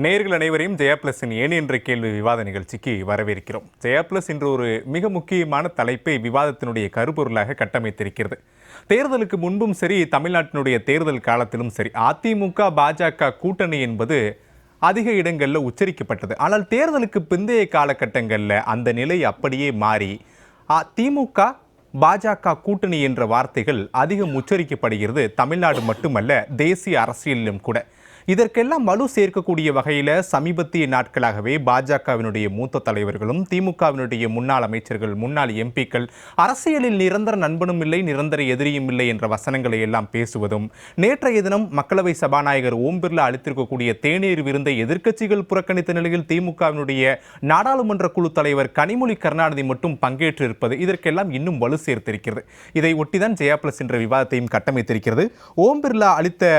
நேயர்கள் அனைவரையும் ஜெயா பிளஸின் ஏன் என்ற கேள்வி விவாத நிகழ்ச்சிக்கு வரவேற்கிறோம். ஜெயா பிளஸ் இன்று ஒரு மிக முக்கியமான தலைப்பை விவாதத்தினுடைய கருப்பொருளாக கட்டமைத்திருக்கிறது. தேர்தலுக்கு முன்பும் சரி, தமிழ்நாட்டினுடைய தேர்தல் காலத்திலும் சரி, அதிமுக பாஜக கூட்டணி என்பது அதிக இடங்களில் உச்சரிக்கப்பட்டது. ஆனால் தேர்தலுக்கு பிந்தைய காலகட்டங்களில் அந்த நிலை அப்படியே மாறி திமுக பாஜக கூட்டணி என்ற வார்த்தைகள் அதிகம் உச்சரிக்கப்படுகிறது. தமிழ்நாடு மட்டுமல்ல, தேசிய அரசியலிலும் கூட. இதற்கெல்லாம் வலு சேர்க்கக்கூடிய வகையில் சமீபத்திய நாட்களாகவே பாஜகவினுடைய மூத்த தலைவர்களும் திமுகவினுடைய முன்னாள் அமைச்சர்கள், முன்னாள் எம்பிக்கள் அரசியலில் நிரந்தர நண்பனும் இல்லை, நிரந்தர எதிரியும் இல்லை என்ற வசனங்களை எல்லாம் பேசுவதும், நேற்றைய தினம் மக்களவை சபாநாயகர் ஓம் பிர்லா அளித்திருக்கக்கூடிய தேநீர் விருந்தை எதிர்க்கட்சிகள் புறக்கணித்த நிலையில் திமுகவினுடைய நாடாளுமன்ற குழு தலைவர் கனிமொழி கருணாநிதி மட்டும் பங்கேற்றிருப்பது இதற்கெல்லாம் இன்னும் வலு சேர்த்திருக்கிறது. இதை ஒட்டிதான் ஜெயா பிளஸ் என்ற விவாதத்தையும் கட்டமைத்திருக்கிறது. ஓம் பிர்லா அளித்த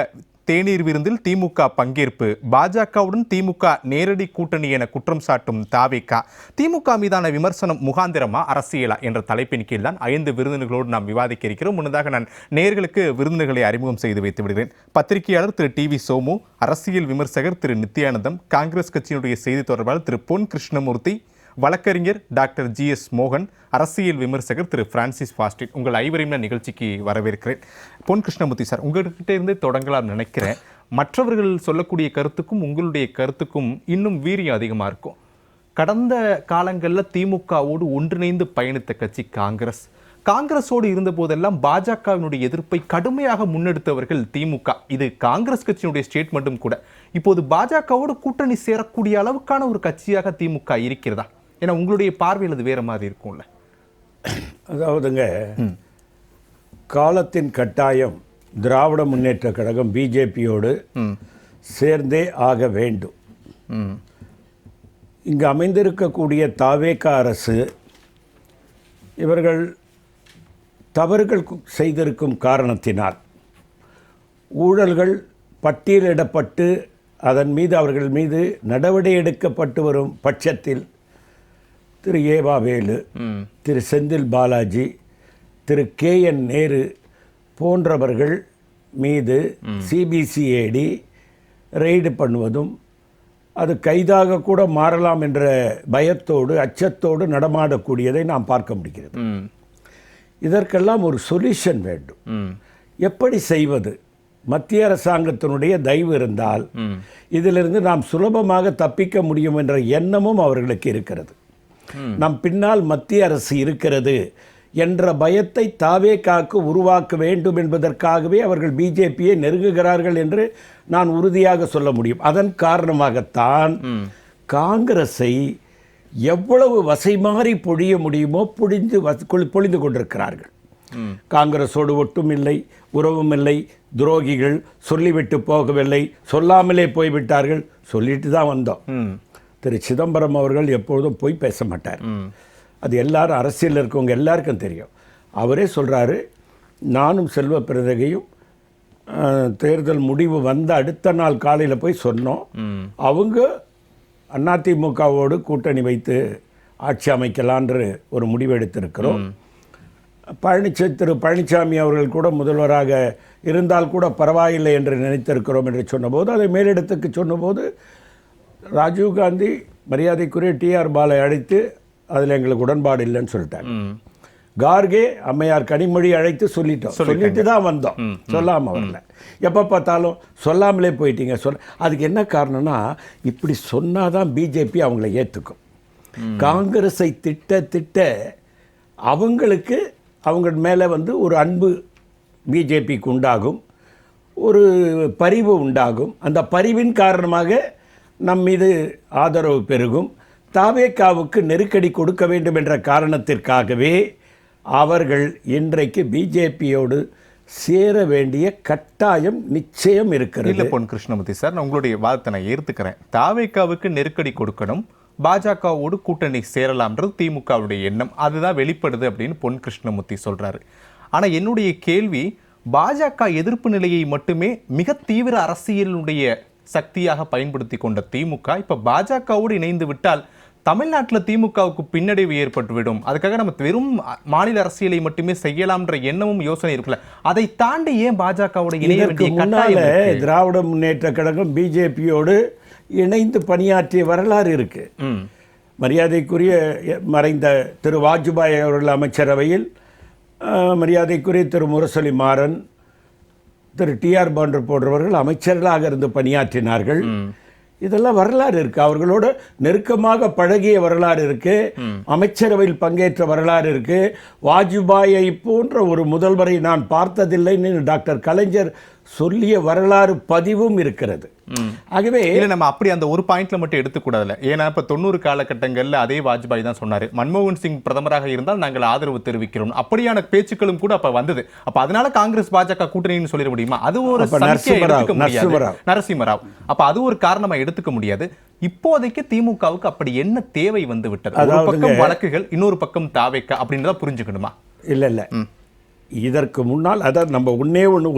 தேநீர் விருந்தில் திமுக பங்கேற்பு, பாஜகவுடன் திமுக நேரடி கூட்டணி என குற்றம் சாட்டும் தாவேகா, திமுக மீதான விமர்சனம் முகாந்திரமா அரசியலா என்ற தலைப்பின் கீழ் தான் 5 விருந்தினர்களோடு நாம் விவாதிக்க இருக்கிறோம். முன்னதாக நான் நேயர்களுக்கு விருந்தினர்களை அறிமுகம் செய்து வைத்து விடுகிறேன். பத்திரிகையாளர் திரு டிவி சோமு, அரசியல் விமர்சகர் திரு நித்யானந்தம், காங்கிரஸ் கட்சியினுடைய செய்தி தொடர்பாளர் திரு பொன் கிருஷ்ணமூர்த்தி, வழக்கறிஞர் டாக்டர் GS மோகன், அரசியல் விமர்சகர் திரு பிரான்சிஸ் பாஸ்டின். உங்கள் ஐவரையும் நான் நிகழ்ச்சிக்கு வரவேற்கிறேன். பொன் கிருஷ்ணமூர்த்தி சார், உங்கள்கிட்ட இருந்தே தொடங்கலாம் நினைக்கிறேன். மற்றவர்கள் சொல்லக்கூடிய கருத்துக்கும் உங்களுடைய கருத்துக்கும் இன்னும் வீரியம் அதிகமாக இருக்கும். கடந்த காலங்களில் திமுகவோடு ஒன்றிணைந்து பயணித்த கட்சி காங்கிரஸ். காங்கிரஸோடு இருந்த போதெல்லாம் பாஜகவினுடைய எதிர்ப்பை கடுமையாக முன்னெடுத்தவர்கள் திமுக. இது காங்கிரஸ் கட்சியினுடைய ஸ்டேட்மெண்ட்டும் கூட. இப்போது பாஜகவோடு கூட்டணி சேரக்கூடிய அளவுக்கான ஒரு கட்சியாக திமுக இருக்கிறதா? ஏன்னா உங்களுடைய பார்வையில் அது வேற மாதிரி இருக்கும்ல. அதாவதுங்க, காலத்தின் கட்டாயம் திராவிட முன்னேற்ற கழகம் பிஜேபியோடு சேர்ந்தே ஆக வேண்டும். இங்கு அமைந்திருக்கக்கூடிய தாவேகா அரசு இவர்கள் தவறுகள் செய்திருக்கும் காரணத்தினால் ஊழல்கள் பட்டியலிடப்பட்டு அதன் மீது அவர்கள் மீது நடவடிக்கை எடுக்கப்பட்டு வரும் பட்சத்தில் திரு ஏவா வேலு, திரு செந்தில் பாலாஜி, திரு KN நேரு போன்றவர்கள் மீது CBCID ரெய்டு பண்ணுவதும், அது கைதாக கூட மாறலாம் என்ற பயத்தோடு அச்சத்தோடு நடமாடக்கூடியதை நாம் பார்க்க முடிகிறது. இதற்கெல்லாம் ஒரு சொல்யூஷன் வேண்டும். எப்படி செய்வது? மத்திய அரசாங்கத்தினுடைய தயவு இருந்தால் இதிலிருந்து நாம் சுலபமாக தப்பிக்க முடியும் என்ற எண்ணமும் அவர்களுக்கு இருக்கிறது. நம் பின்னால் மத்திய அரசு இருக்கிறது என்ற பயத்தை தாவேகாக்கு உருவாக்க வேண்டும் என்பதற்காகவே அவர்கள் பிஜேபியை நெருங்குகிறார்கள் என்று நான் உறுதியாக சொல்ல முடியும். அதன் காரணமாகத்தான் காங்கிரஸை எவ்வளவு வசை மாறி பொழிய முடியுமோ பொழிந்து கொண்டிருக்கிறார்கள். காங்கிரஸோடு ஒட்டும் இல்லை, உறவும் இல்லை, துரோகிகள், சொல்லிவிட்டு போகவில்லை, சொல்லாமலே போய்விட்டார்கள். சொல்லிட்டு தான் வந்தோம். திரு சிதம்பரம் அவர்கள் எப்பொழுதும் போய் பேச மாட்டார். அது எல்லாரும் அரசியலில் இருக்கவங்க எல்லாருக்கும் தெரியும். அவரே சொல்கிறாரு, நானும் செல்வ பிறந்தகையும் தேர்தல் முடிவு வந்த அடுத்த நாள் காலையில் போய் சொன்னோம், அவங்க அதிமுகவோடு கூட்டணி வைத்து ஆட்சி அமைக்கலான்ற ஒரு முடிவு எடுத்திருக்கிறோம். திரு பழனிசாமி அவர்கள் கூட முதல்வராக இருந்தால் கூட பரவாயில்லை என்று நினைத்திருக்கிறோம் என்று சொன்னபோது, அதை மேலிடத்துக்கு சொன்னபோது ராஜீவ்காந்தி மரியாதைக்குரிய TR பாலை அழைத்து அதில் எங்களுக்கு உடன்பாடு இல்லைன்னு சொல்லிட்டாங்க. கார்கே அம்மையார் கனிமொழி அழைத்து சொல்லிட்டு தான் வந்தோம், சொல்லாமல் வரல. எப்போ பார்த்தாலும் சொல்லாமலே போயிட்டீங்க. அதுக்கு என்ன காரணம்னா, இப்படி சொன்னாதான் பிஜேபி அவங்கள ஏற்றுக்கும். காங்கிரஸை திட்ட அவங்களுக்கு அவங்க மேலே ஒரு அன்பு பிஜேபிக்கு உண்டாகும், ஒரு பரிவு உண்டாகும். அந்த பரிவின் காரணமாக நம் மீது ஆதரவு பெருகும். தாவேகாவுக்கு நெருக்கடி கொடுக்க வேண்டும் என்ற காரணத்திற்காகவே அவர்கள் இன்றைக்கு பிஜேபியோடு சேர வேண்டிய கட்டாயம் நிச்சயம் இருக்கிறது. இல்லை பொன் கிருஷ்ணமூர்த்தி சார், நான் உங்களுடைய வாதத்தை நான் ஏற்றுக்கிறேன். தாவேகாவுக்கு நெருக்கடி கொடுக்கணும், பாஜகவோடு கூட்டணி சேரலாம்ன்றது திமுகவுடைய எண்ணம், அதுதான் வெளிப்படுது அப்படின்னு பொன் கிருஷ்ணமூர்த்தி சொல்றாரு. ஆனால் என்னுடைய கேள்வி, பாஜக எதிர்ப்பு நிலையை மட்டுமே மிக தீவிர அரசியலுடைய சக்தியாக பயன்படுத்தி கொண்ட திமுக இப்போ பாஜகவோடு இணைந்து விட்டால் தமிழ்நாட்டில் திமுகவுக்கு பின்னடைவு ஏற்பட்டுவிடும், அதுக்காக நம்ம வெறும் மாநில அரசியலை மட்டுமே செய்யலாம்ன்ற எண்ணமும் யோசனை இருக்குல்ல, அதை தாண்டி ஏன் பாஜகவோட இணைய வேண்டிய கட்டாயம்? திராவிட முன்னேற்ற கழகம் பிஜேபியோடு இணைந்து பணியாற்றிய வரலாறு இருக்கு. மரியாதைக்குரிய மறைந்த திரு வாஜ்பாய் அவர்கள் அமைச்சரவையில் மரியாதைக்குரிய திரு முரசொலி மாறன், திரு டிஆர் பாண்டு போன்றவர்கள் அமைச்சர்களாக இருந்து பணியாற்றினார்கள். இதெல்லாம் வரலாறு இருக்கு. அவர்களோட நெருக்கமாக பழகிய வரலாறு இருக்கு. அமைச்சரவையில் பங்கேற்ற வரலாறு இருக்கு. வாஜ்பாயை போன்ற ஒரு முதல்வரை நான் பார்த்ததில்லைன்னு டாக்டர் கலைஞர் சொல்லிய வரலாறு பதிவும் இருக்கிறது. ஆகவே நம்ம அப்படி அந்த ஒரு பாயிண்ட்ல மட்டும் எடுத்துக்கூடாதுல. ஏன்னா இப்ப 90 காலகட்டங்கள்ல அதே வாஜ்பாய் தான் சொன்னாரு, மன்மோகன் சிங் பிரதமராக இருந்தால் நாங்கள் ஆதரவு தெரிவிக்கிறோம். அப்படியான பேச்சுக்களும் கூட அப்ப வந்தது. அப்ப அதனால காங்கிரஸ் பாஜக கூட்டணின்னு சொல்லிட முடியுமா? அது ஒரு நரசிம்மராவ். அப்ப அது ஒரு காரணமா எடுத்துக்க முடியாது. இப்போதைக்கு திமுகவுக்கு அப்படி என்ன தேவை வந்து விட்டது? ஒரு பக்கம் வழக்குகள், இன்னொரு பக்கம் தாவேக்கா அப்படின்றத புரிஞ்சுக்கணுமா? இல்ல இதற்கு முன்னால் அதாவது நம்ம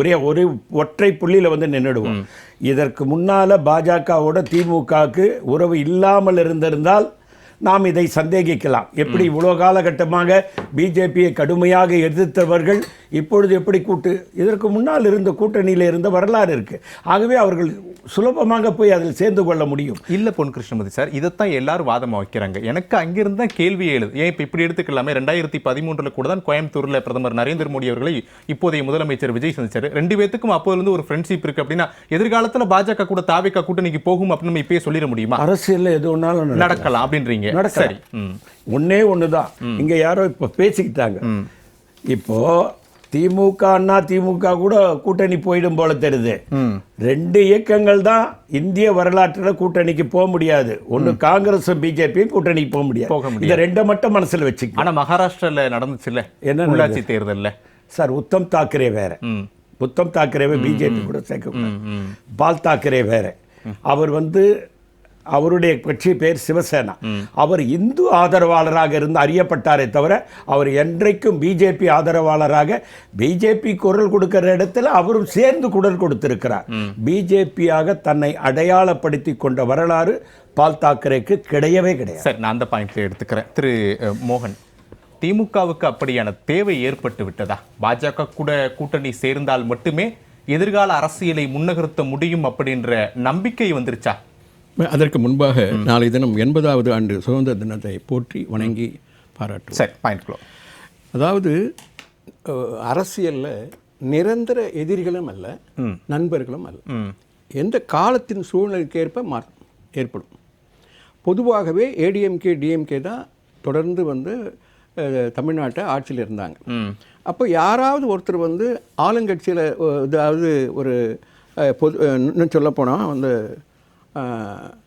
ஒரே ஒரு ஒற்றை புள்ளியில் வந்து நின்றுடுவோம். இதற்கு முன்னால பாஜகவோட திமுகவுக்கு உறவு இல்லாமல் இருந்திருந்தால் நாம் இதை சந்தேகிக்கலாம். எப்படி இவ்வளோ காலகட்டமாக பிஜேபியை கடுமையாக எதிர்த்தவர்கள் இப்பொழுது எப்படி இதற்கு முன்னால் இருந்த கூட்டணியில் இருந்த வரலாறு இருக்கு. ஆகவே அவர்கள் சுலபமாக போய் அதில் சேர்ந்து கொள்ள முடியும். இல்ல பொன் கிருஷ்ணமூர்த்தி சார், இதைத்தான் எல்லாரும் வாதமா வைக்கிறாங்க. எனக்கு அங்கிருந்து தான் கேள்வி எழுது. ஏன் இப்படி எடுத்துக்கலாமே, 2013 கூட தான் கோயம்புத்தூர்ல பிரதமர் நரேந்திர மோடி அவர்களை இப்போதைய முதலமைச்சர் விஜய் சந்திச்சாரு. 2 பேத்துக்கும் அப்போது ஒரு ஃப்ரெண்ட்ஷிப் இருக்கு. அப்படின்னா எதிர்காலத்துல பாஜக கூட தாவேக்கா கூட்டணிக்கு போகும் அப்படின்னு நம்ம இப்பயே சொல்லிட முடியுமா? அரசியல் எது ஒன்னாலும் நடக்கலாம் அப்படின்றீங்க. சரி, ஒன்னே ஒண்ணுதான் இங்க யாரோ இப்ப பேசிக்கிட்டாங்க. இப்போ திமுக அண்ணா திமுக கூட கூட்டணி போயிடும் போல தெரியுது. 2 இயக்கங்கள் தான் இந்திய வரலாற்றில் கூட்டணிக்கு போக முடியாது. ஒன்னு காங்கிரஸ் பிஜேபியும் கூட்டணிக்கு போக முடியாது. இந்த 2 மட்டும் மனசுல வச்சுக்க. ஆனா மகாராஷ்டிரால நடந்துச்சுல்ல என்ன உள்ளாட்சி தேர்தல்ல சார், உத்தம் தாக்கரே வேற. உத்தம் தாக்கரேவை பிஜேபி கூட சேர்க்க. பால் தாக்கரே வேற. அவர் வந்து அவருடைய கட்சி பேர் சிவசேனா. அவர் இந்து ஆதரவாளராக இருந்து அறியப்பட்டாரே தவிர அவர் என்றைக்கும் பிஜேபி ஆதரவாளராக பிஜேபி குரல் கொடுக்கிற இடத்துல அவரும் சேர்ந்து குரல் கொடுத்திருக்கிறார். பிஜேபியாக தன்னை அடையாளப்படுத்தி கொண்ட வரலாறு பால் தாக்கரேக்கு கிடையவே கிடையாது. சரி, நான் அந்த பாயிண்ட்ல எடுத்துக்கிறேன். திரு மோகன், திமுகவுக்கு அப்படியான தேவை ஏற்பட்டு விட்டதா? பாஜக கூட கூட்டணி சேர்ந்தால் மட்டுமே எதிர்கால அரசியலை முன்னகர்த்த முடியும் அப்படின்ற நம்பிக்கை வந்துருச்சா? அதற்கு முன்பாக நாளை தினம் 80வது ஆண்டு சுதந்திர தினத்தை போற்றி வணங்கி பாராட்டுவோம். சரி, பாயிண்ட். அதாவது அரசியலில் நிரந்தர எதிரிகளும் அல்ல, நண்பர்களும் அல்ல. எந்த காலத்தின் சூழ்நிலைக்கு ஏற்ப மாற்றம் ஏற்படும். பொதுவாகவே ஏடிஎம்கே டிஎம்கே தான் தொடர்ந்து வந்து தமிழ்நாட்டை ஆட்சியில் இருந்தாங்க. அப்போ யாராவது ஒருத்தர் வந்து ஆளுங்கட்சியில், அதாவது ஒரு இன்னும் சொல்லப்போனால் வந்து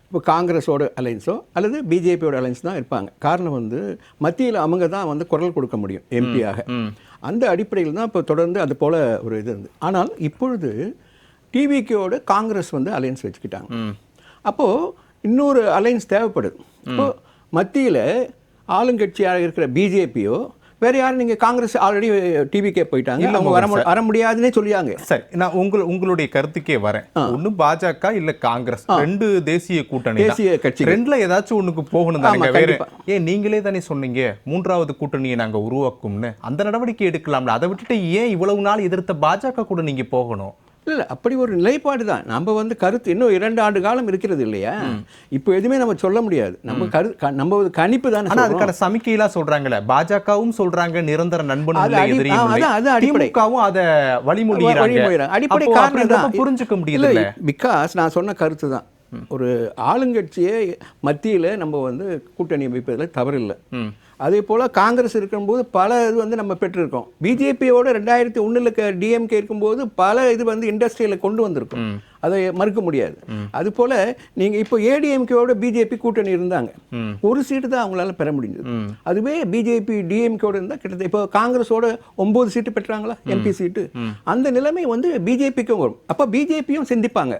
இப்போ காங்கிரஸோட அலைன்ஸோ அல்லது பிஜேபியோட அலைன்ஸ் தான் இருப்பாங்க. காரணம் வந்து மத்தியில் அவங்க தான் வந்து குரல் கொடுக்க முடியும் எம்பியாக. அந்த அடிப்படையில் தான் இப்போ தொடர்ந்து அது போல் ஒரு இது இருந்து. ஆனால் இப்பொழுது டிவிகேயோட காங்கிரஸ் வந்து அலைன்ஸ் வச்சுக்கிட்டாங்க. அப்போது இன்னொரு அலைன்ஸ் தேவைப்படுது. இப்போது மத்தியில் ஆளுங்கட்சியாக இருக்கிற பிஜேபியோ வேற யாரும், நீங்க காங்கிரஸ் ஆல்ரெடி டிவிக்கே போயிட்டாங்க, அவங்க வர முடியாதுன்னே சொல்லியாங்க. சரி, நான் உங்களுடைய கருத்துக்கே வரேன். ஒண்ணு பாஜக இல்ல காங்கிரஸ், 2 தேசிய கூட்டணி, தேசிய கட்சி, 2ல ஏதாச்சும் ஒண்ணுக்கு போகணும் தானே. வேற ஏன் நீங்களே தானே சொன்னீங்க 3வது கூட்டணியை நாங்க உருவாக்கும்னு? அந்த நடவடிக்கை எடுக்கலாம்ல. அதை விட்டுட்டு ஏன் இவ்வளவு நாள் எதிர்த்த பாஜக கூட நீங்க போகணும்? இல்லை, அப்படி ஒரு நிலைப்பாடு தான். நம்ம வந்து கருத்து இன்னும் 2 ஆண்டு காலம் இருக்கிறது இல்லையா? இப்போ எதுவுமே நம்ம சொல்ல முடியாது. நம்ம கணிப்பு தானே. ஆனால் அதுக்கான சமிக்கையெல்லாம் சொல்றாங்கல்ல, பாஜகவும் சொல்றாங்க நிரந்தர நண்பன் திமுகவும் அதை வழிமொழிகிறாங்க. அடிப்படை காரணம் புரிஞ்சுக்க முடியல. பிகாஸ் நான் சொன்ன கருத்து தான், ஒரு ஆளுங்கட்சியை மத்தியில் நம்ம வந்து கூட்டணி அமைப்பதில் தவறில்லை. அதே போல் காங்கிரஸ் இருக்கும்போது பல இது வந்து நம்ம பெற்றிருக்கோம். பிஜேபியோட 2001 டிஎம்கே இருக்கும்போது பல இது வந்து இண்டஸ்ட்ரியில் கொண்டு வந்திருக்கோம். அதை மறுக்க முடியாது. அது போல் நீங்கள் இப்போ ஏடிஎம்கேவோட பிஜேபி கூட்டணி இருந்தாங்க, ஒரு சீட்டு தான் அவங்களால பெற முடிஞ்சது. அதுவே பிஜேபி டிஎம்கேவோட இருந்தால் கிட்டத்தட்ட இப்போ காங்கிரஸோட 9 சீட்டு பெற்றாங்களா எம்பி சீட்டு. அந்த நிலைமை வந்து பிஜேபிக்கும் வரும். அப்போ பிஜேபியும் சிந்திப்பாங்க.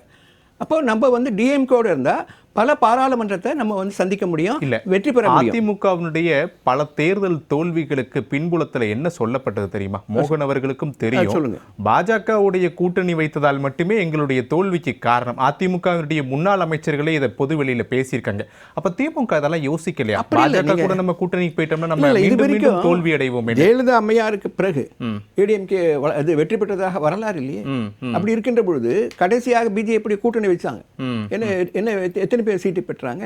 அப்போ நம்ம வந்து டிஎம்கேவோட இருந்தால் பல பாராளுமன்றத்தை நம்ம வந்து சந்திக்க முடியும், இல்ல வெற்றி பெற முடியும். அதிமுகவினுடைய பல தேர்தல் தோல்விகளுக்கு பின்புலத்துல என்ன சொல்லப்பட்டது தெரியுமா? மோகன் அவர்களுக்கும் தெரியும். சொல்லுங்க. பாஜகவுடைய கூட்டணி வைத்ததால் மட்டுமே எங்களுடைய தோல்விக்கு காரணம். அதிமுகவினுடைய முன்னாள் அமைச்சர்களே இதை பொதுவெளியில பேசியிருக்காங்க. அப்ப திமுக அதெல்லாம் யோசிக்கலையா? பாஜக கூட நம்ம கூட்டணிக்கு போயிட்டோம்னா நம்ம மீண்டும் மீண்டும் தோல்வி அடைவோம். ஜெயலலிதா அம்மையாருக்கு பிறகு ஏடிஎம்கே அது வெற்றி பெற்றதாக வரலாறு இல்லையே. அப்படி இருக்கின்ற பொழுது கடைசியாக பிஜேபி கூட்டணி வச்சாங்க. என்ன எத்தனை பேர் சீட்டு பெற்றாங்க?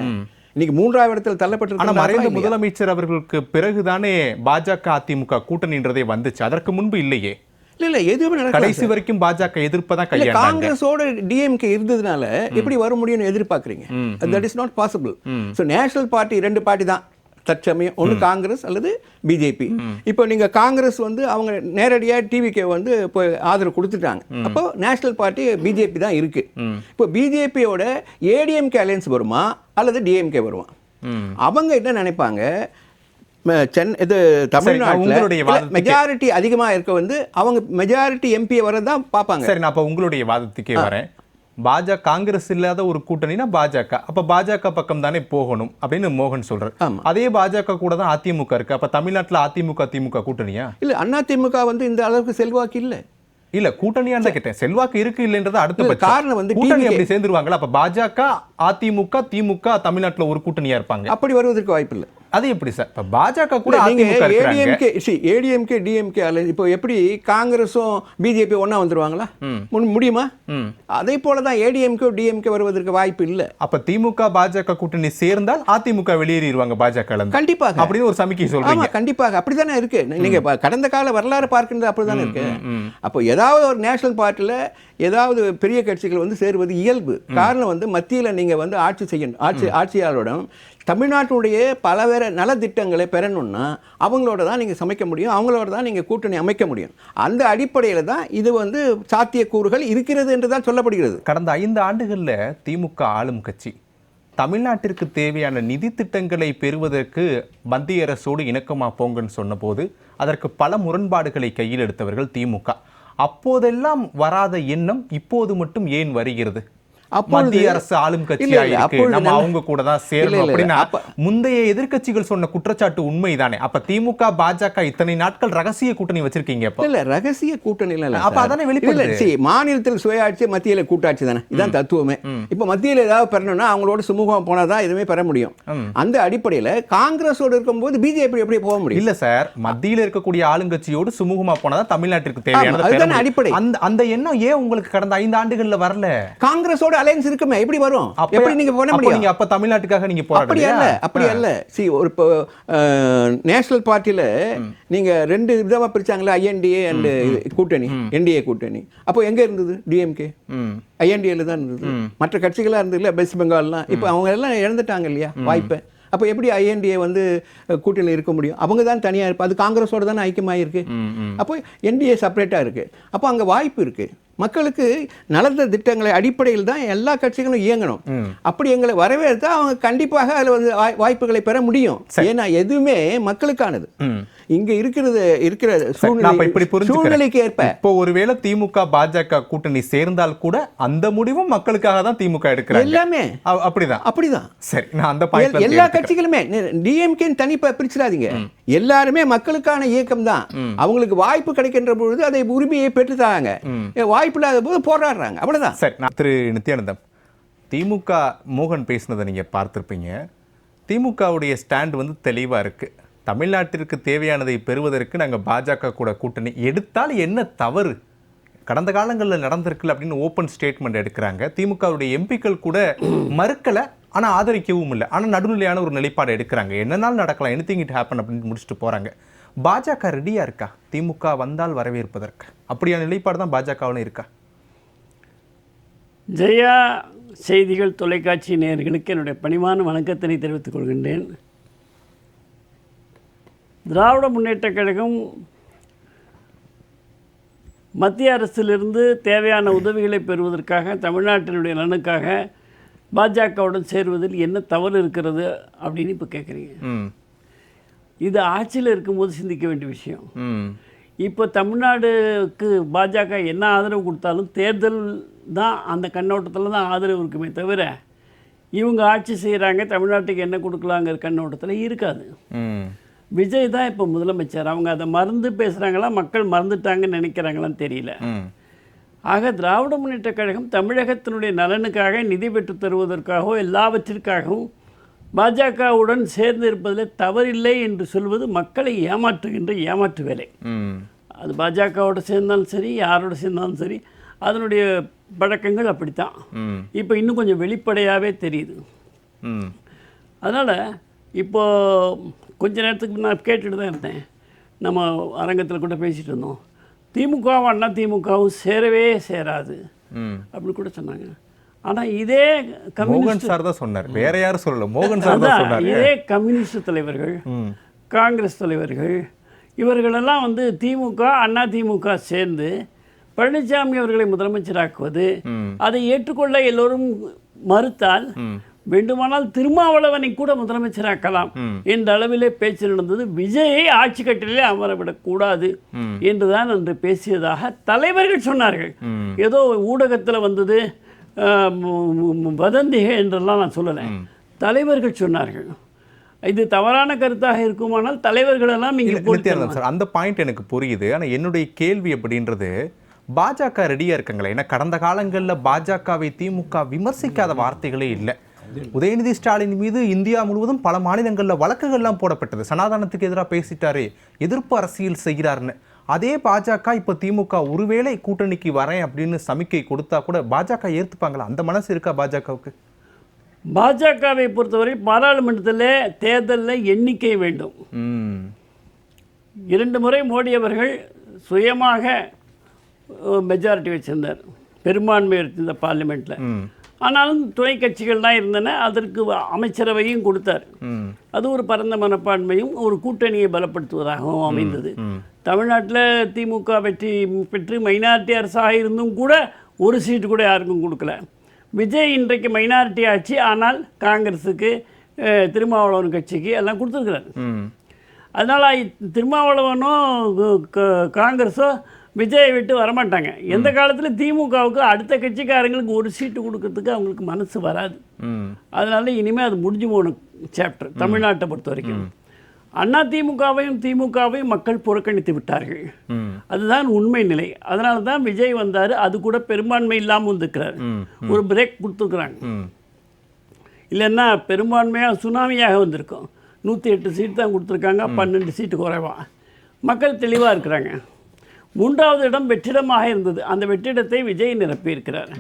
இன்னைக்கு 3ஆவது இடத்தில் தள்ளப்பட்டிருக்காங்க. மறைந்த முதலமைச்சர் அவர்களுக்கு பிறகுதானே பாஜக அதிமுக கூட்டணின்றதே வந்துச்சு. அதற்கு முன்பு இல்லையே. இல்ல எதுவுமே நடக்கல. கடைசி வரைக்கும் பாஜக எதிர்ப்பதான் கையாண்டாங்க. காங்கிரஸோட டிஎம்கே இருந்ததுனால எப்படி வர முடியும்னு எதிர்பார்க்கறீங்க? That is not possible. So national party 2 party தான் தற்சமயம், ஒன்று காங்கிரஸ் அல்லது பிஜேபி. இப்போ நீங்க காங்கிரஸ் வந்து அவங்க நேரடியாக டிவிகே வந்து இப்போ ஆதரவு கொடுத்துட்டாங்க. அப்போ நேஷனல் பார்ட்டி பிஜேபி தான் இருக்கு. இப்போ பிஜேபியோட ஏடிஎம்கே அலையன்ஸ் வருமா அல்லது டிஎம்கே வருமா? அவங்க என்ன நினைப்பாங்க, இது தமிழ்நாட்டில் மெஜாரிட்டி அதிகமாக இருக்க வந்து அவங்க மெஜாரிட்டி எம்பி வரதான் பார்ப்பாங்க. சரி, நான் அப்போ உங்களுடைய வாதத்துக்கே வரேன். பாஜக காங்கிரஸ் இல்லாத ஒரு கூட்டணினா பாஜக, அப்ப பாஜக பக்கம் தானே போகணும் அப்படின்னு மோகன் சொல்றாரு. அதே பாஜக கூட தான் அதிமுக இருக்கு. அப்ப தமிழ்நாட்டுல அதிமுக திமுக கூட்டணியா? இல்ல, அதிமுக வந்து இந்த அளவுக்கு செல்வாக்கு இல்ல. இல்ல கூட்டணியா தான் கேட்டேன். செல்வாக்கு இருக்கு இல்லைன்றது அடுத்த காரணம் வந்து கூட்டணி அப்படி சேர்ந்துருவாங்களா? அப்ப பாஜக அதிமுக திமுக தமிழ்நாட்டுல ஒரு கூட்டணியா இருப்பாங்க. அப்படி வருவதற்கு வாய்ப்பு இல்லை. அது எப்படி சார்? இப்ப பாஜக கூட ஏடிஎம்கே டிஎம்கே இப்போ எப்படி காங்கிரஸும் பிஜேபி ஒண்ணா வந்துருவாங்களா? முடியுமா? அதே போலதான் ஏடிஎம்கே டிஎம்கே வருவதற்கு வாய்ப்பு இல்ல. அப்ப திமுக பாஜக கூட்டணி சேர்ந்தால் அதிமுக வெளியேறிடுவாங்க பாஜக. கண்டிப்பாக அப்படின்னு ஒரு சமிக்கை சொல்றீங்க. கண்டிப்பாக அப்படித்தானே இருக்கு. நீங்க கடந்த கால வரலாறு பார்க்கின்றது அப்படித்தானே இருக்கு. அப்போ ஏதாவது ஒரு நேஷனல் பார்ட்டில ஏதாவது பெரிய கட்சிகள் வந்து சேருவது இயல்பு. காரணம் வந்து மத்தியில் நீங்க வந்து ஆட்சி செய்யணும், ஆட்சியாளருடன் தமிழ்நாட்டுடைய பலவேறு நலத்திட்டங்களை பெறணும்னா அவங்களோட தான் நீங்கள் சமைக்க முடியும், அவங்களோட தான் நீங்கள் கூட்டணி அமைக்க முடியும். அந்த அடிப்படையில் தான் இது வந்து சாத்தியக்கூறுகள் இருக்கிறது என்று தான் சொல்லப்படுகிறது. கடந்த 5 ஆண்டுகளில் திமுக ஆளும் கட்சி தமிழ்நாட்டிற்கு தேவையான நிதி திட்டங்களை பெறுவதற்கு மத்திய அரசோடு இணக்கமாக போங்கன்னு சொன்னபோது அதற்கு பல முரண்பாடுகளை கையில் எடுத்தவர்கள் திமுக. அப்போதெல்லாம் வராத எண்ணம் இப்போது மட்டும் ஏன் வருகிறது? மத்திய அரசு ஆளும் கட்சியா இருக்கு, நம்ம அவங்க கூட தான் சேரணும் அப்படின்னா முந்தைய எதிர்க்கட்சிகள் சொன்ன குற்றச்சாட்டு உண்மைதானே? அப்ப திமுக பாஜக இத்தனை நாட்கள் ரகசிய கூட்டணி வச்சிருக்கீங்க. இல்ல ரகசிய கூட்டணி இல்ல, அப்ப அதானே வெளிப்படுது. மாநிலத்தில் சுயாட்சி, மத்தியில கூட்டாட்சி தானே, இதான் தத்துவமே. இப்ப மத்தியில ஏதாவது பெறணும்னா அவங்களோட சுமூகம் போனாதான் எதுவுமே பெற முடியும். அந்த அடிப்படையில காங்கிரஸோடு இருக்கும்போது பிஜேபி எப்படி போக முடியும்? இல்ல சார், மத்தியில இருக்கக்கூடிய ஆளுங்கட்சியோடு சுமூகமா போனாதான் தமிழ்நாட்டிற்கு தேவையான அடிப்படை. அந்த எண்ணம் ஏன் உங்களுக்கு கடந்த 5 ஆண்டுகள்ல வரல? காங்கிரஸோட அலையன்ஸ் இருக்குமே, எப்படி வரும்? எப்படி நீங்க பண்ண முடியும்? அப்ப தமிழ்நாட்டுக்காக நீங்க போராடுறீங்க. அப்படி அல்ல. ஒரு நேஷனல் பார்ட்டில நீங்க 2 விதமா பிரிச்சாங்களா, ஐஎன்டிஏ அண்ட் கூட்டணி, என்டிஏ கூட்டணி. அப்போ எங்க இருந்தது? டிஎம்கே ஐஎன்டிஏல தான் இருந்தது. மற்ற கட்சிகளா இருந்தது இல்ல, வெஸ்ட் பெங்கால்லாம். இப்போ அவங்க எல்லாம் இழந்துட்டாங்க இல்லையா வாய்ப்பை. அப்போ எப்படி ஐஎன்டிஏ வந்து கூட்டணியில் இருக்க முடியும்? அவங்க தான் தனியாக இருப்பா, அது காங்கிரஸோட தானே ஐக்கியமாயிருக்கு. அப்போ என்டிஏ செப்பரேட்டாக இருக்கு. அப்போ அங்கே வாய்ப்பு இருக்கு. மக்களுக்கு நலந்த திட்டங்களை அடிப்படையில் தான் எல்லா கட்சிகளும் இயங்கணும். அப்படி எங்களை வரவேற்று அவங்க கண்டிப்பாக அதில் வந்து வாய்ப்புகளை பெற முடியும். ஏன்னா எதுவுமே மக்களுக்கானது. இங்க இருக்கிற சூழ்நிலைக்கு ஏற்ப இப்போ ஒருவேளை திமுக பாஜக கூட்டணி சேர்ந்தால் கூட அந்த முடிவும் மக்களுக்காக தான் திமுக எடுக்கிறாங்க. எல்லாமே அப்படிதான். சரி, நான் அந்த எல்லா கட்சிகளுமே டிஎம்கே தனி பிரிச்சிடாதீங்க. எல்லாருமே மக்களுக்கான இயக்கம் தான். அவங்களுக்கு வாய்ப்பு கிடைக்கின்ற பொழுது அதை உரிமையை பெற்றுத்தாங்க, வாய்ப்பு இல்லாத போது போராடுறாங்க, அவ்வளவுதான். சரி, திரு நித்யானந்தம், திமுக மோகன் பேசினதை நீங்க பார்த்திருப்பீங்க. திமுகவுடைய ஸ்டாண்ட் வந்து தெளிவா இருக்கு. தமிழ்நாட்டிற்கு தேவையானதை பெறுவதற்கு நாங்கள் பாஜக கூட கூட்டணி எடுத்தால் என்ன தவறு, கடந்த காலங்களில் நடந்திருக்குல்ல அப்படின்னு ஓப்பன் ஸ்டேட்மெண்ட் எடுக்கிறாங்க. திமுகவுடைய எம்பிக்கள் கூட மறுக்கலை, ஆனால் ஆதரிக்கவும் இல்லை. ஆனால் நடுநிலையான ஒரு நிலைப்பாடு எடுக்கிறாங்க. என்னன்னாலும் நடக்கலாம், எனிதிங் இட் ஹேப்பன் அப்படின்னு முடிச்சுட்டு போகிறாங்க. பாஜக ரெடியாக இருக்கா திமுக வந்தால் வரவேற்பதற்கு? அப்படியான நிலைப்பாடு தான் பாஜகவில் இருக்கா? ஜெயா செய்திகள் தொலைக்காட்சி நேயர்களுக்கு என்னுடைய பணிவான வணக்கத்தினை தெரிவித்துக் கொள்கின்றேன். திராவிட முன்னேற்றக் கழகம் மத்திய அரசிலிருந்து தேவையான உதவிகளை பெறுவதற்காக, தமிழ்நாட்டினுடைய நலனுக்காக பாஜகவுடன் சேருவதில் என்ன தவறு இருக்கிறது அப்படின்னு இப்போ கேட்குறீங்க. இது ஆட்சியில் இருக்கும்போது சிந்திக்க வேண்டிய விஷயம். இப்போ தமிழ்நாடுக்கு பாஜக என்ன ஆதரவு கொடுத்தாலும் தேர்தல் தான் அந்த கண்ணோட்டத்தில் தான் ஆதரவு இருக்குமே தவிர இவங்க ஆட்சி செய்கிறாங்க, தமிழ்நாட்டுக்கு என்ன கொடுக்கலாங்கிற கண்ணோட்டத்தில் இருக்காது. விஜய் தான் இப்போ முதலமைச்சர். அவங்க அதை மறந்து பேசுகிறாங்களா, மக்கள் மறந்துட்டாங்கன்னு நினைக்கிறாங்களான்னு தெரியல. ஆக திராவிட முன்னேற்றக் கழகம் தமிழகத்தினுடைய நலனுக்காக, நிதி பெற்று தருவதற்காகவோ எல்லாவற்றிற்காகவும் பாஜகவுடன் சேர்ந்து இருப்பதில் தவறில்லை என்று சொல்வது மக்களை ஏமாற்றுகின்ற ஏமாற்று வேலை. அது பாஜகவோட சேர்ந்தாலும் சரி, யாரோட சேர்ந்தாலும் சரி, அதனுடைய பழக்கங்கள் அப்படித்தான். இப்போ இன்னும் கொஞ்சம் வெளிப்படையாகவே தெரியுது. அதனால் இப்போது கொஞ்ச நேரத்துக்கு நான் கேட்டுட்டு தான் இருந்தேன், நம்ம அரங்கத்தில் கூட பேசிகிட்டு இருந்தோம், திமுகவும் அண்ணா திமுகவும் சேரவே சேராது அப்படி கூட சொன்னாங்க. ஆனால் இதே மோகன் சார் தான் சொன்னார், வேற யாரும் சொல்லல, மோகன் சார் தான் சொன்னார். இதே கம்யூனிஸ்ட் தலைவர்கள், காங்கிரஸ் தலைவர்கள், இவர்களெல்லாம் வந்து திமுக அண்ணா திமுக சேர்ந்து பழனிசாமி அவர்களை முதலமைச்சராக்குவது, அதை ஏற்றுக்கொள்ள எல்லோரும் மறுத்தால் வேண்டுமானால் திருமாவளவனை கூட முதலமைச்சராக்கலாம் என்ற அளவிலே பேச்சு நடந்தது. விஜயை ஆட்சி கட்டிலே அமரவிடக்கூடாது என்றுதான் அன்று பேசியதாக தலைவர்கள் சொன்னார்கள். ஏதோ ஊடகத்தில் வந்தது வதந்திகள் என்றெல்லாம் நான் சொல்லலை, தலைவர்கள் சொன்னார்கள். இது தவறான கருத்தாக இருக்குமானால் தலைவர்கள் எல்லாம் சார், அந்த பாயிண்ட் எனக்கு புரியுது. ஆனால் என்னுடைய கேள்வி அப்படின்றது, பாஜக ரெடியா இருக்காங்களே? ஏன்னா கடந்த காலங்களில் பாஜகவை திமுக விமர்சிக்காத வார்த்தைகளே இல்லை. உதயநிதி ஸ்டாலின் மீது இந்தியா முழுவதும் பல மாநிலங்களில் வழக்குகள்லாம் போடப்பட்டது. சனாதனத்துக்கு எதிராக பேசிட்டாரு, எதிர்ப்பு அரசியல் செய்கிறாருன்னு. அதே பாஜக இப்போ திமுக ஒருவேளை கூட்டணிக்கு வரேன் அப்படின்னு சமிக்கை கொடுத்தா கூட பாஜக ஏற்றுப்பாங்களா? அந்த மனசு இருக்கா பாஜகவுக்கு? பாஜகவை பொறுத்தவரை பாராளுமன்றத்தில் தேர்தலில் எண்ணிக்கை வேண்டும். 2 முறை மோடி அவர்கள் சுயமாக மெஜாரிட்டி வச்சிருந்தார், பெரும்பான்மை வச்சிருந்த பார்லிமெண்ட்டில். ஆனாலும் துணை கட்சிகள் தான் இருந்தன, அதற்கு அமைச்சரவையும் கொடுத்தார். அது ஒரு பரந்த மனப்பான்மையும் ஒரு கூட்டணியை பலப்படுத்துவதாகவும் அமைந்தது. தமிழ்நாட்டில் திமுக வெற்றி பெற்று மைனாரிட்டி அரசாக இருந்தும் கூட ஒரு சீட்டு கூட யாருக்கும் கொடுக்கல. விஜய் இன்றைக்கு மைனாரிட்டி ஆட்சி, ஆனால் காங்கிரஸுக்கு, திருமாவளவன் கட்சிக்கு எல்லாம் கொடுத்துருக்குறாரு. அதனால் திருமாவளவனோ காங்கிரஸோ விஜயை விட்டு வரமாட்டாங்க. எந்த காலத்தில் திமுகவுக்கு அடுத்த கட்சிக்காரங்களுக்கு ஒரு சீட்டு கொடுக்கறதுக்கு அவங்களுக்கு மனசு வராது. அதனால இனிமேல் அது முடிஞ்சு போன சாப்டர் தமிழ்நாட்டை பொறுத்த வரைக்கும். அண்ணா திமுகவையும் மக்கள் புறக்கணித்து விட்டார்கள். அதுதான் உண்மை நிலை. அதனால தான் விஜய் வந்தார். அது கூட பெரும்பான்மை இல்லாமல் வந்துருக்கிறார். ஒரு பிரேக் கொடுத்துருக்குறாங்க. இல்லைன்னா பெரும்பான்மையாக சுனாமியாக வந்திருக்கும். 108 சீட் தான் கொடுத்துருக்காங்க, 12 சீட்டு குறைவா. மக்கள் தெளிவாக இருக்கிறாங்க. 3வது இடம் வெற்றிடமாக இருந்தது. அந்த வெற்றிடத்தை விஜய் நிரப்பியிருக்கிறார்.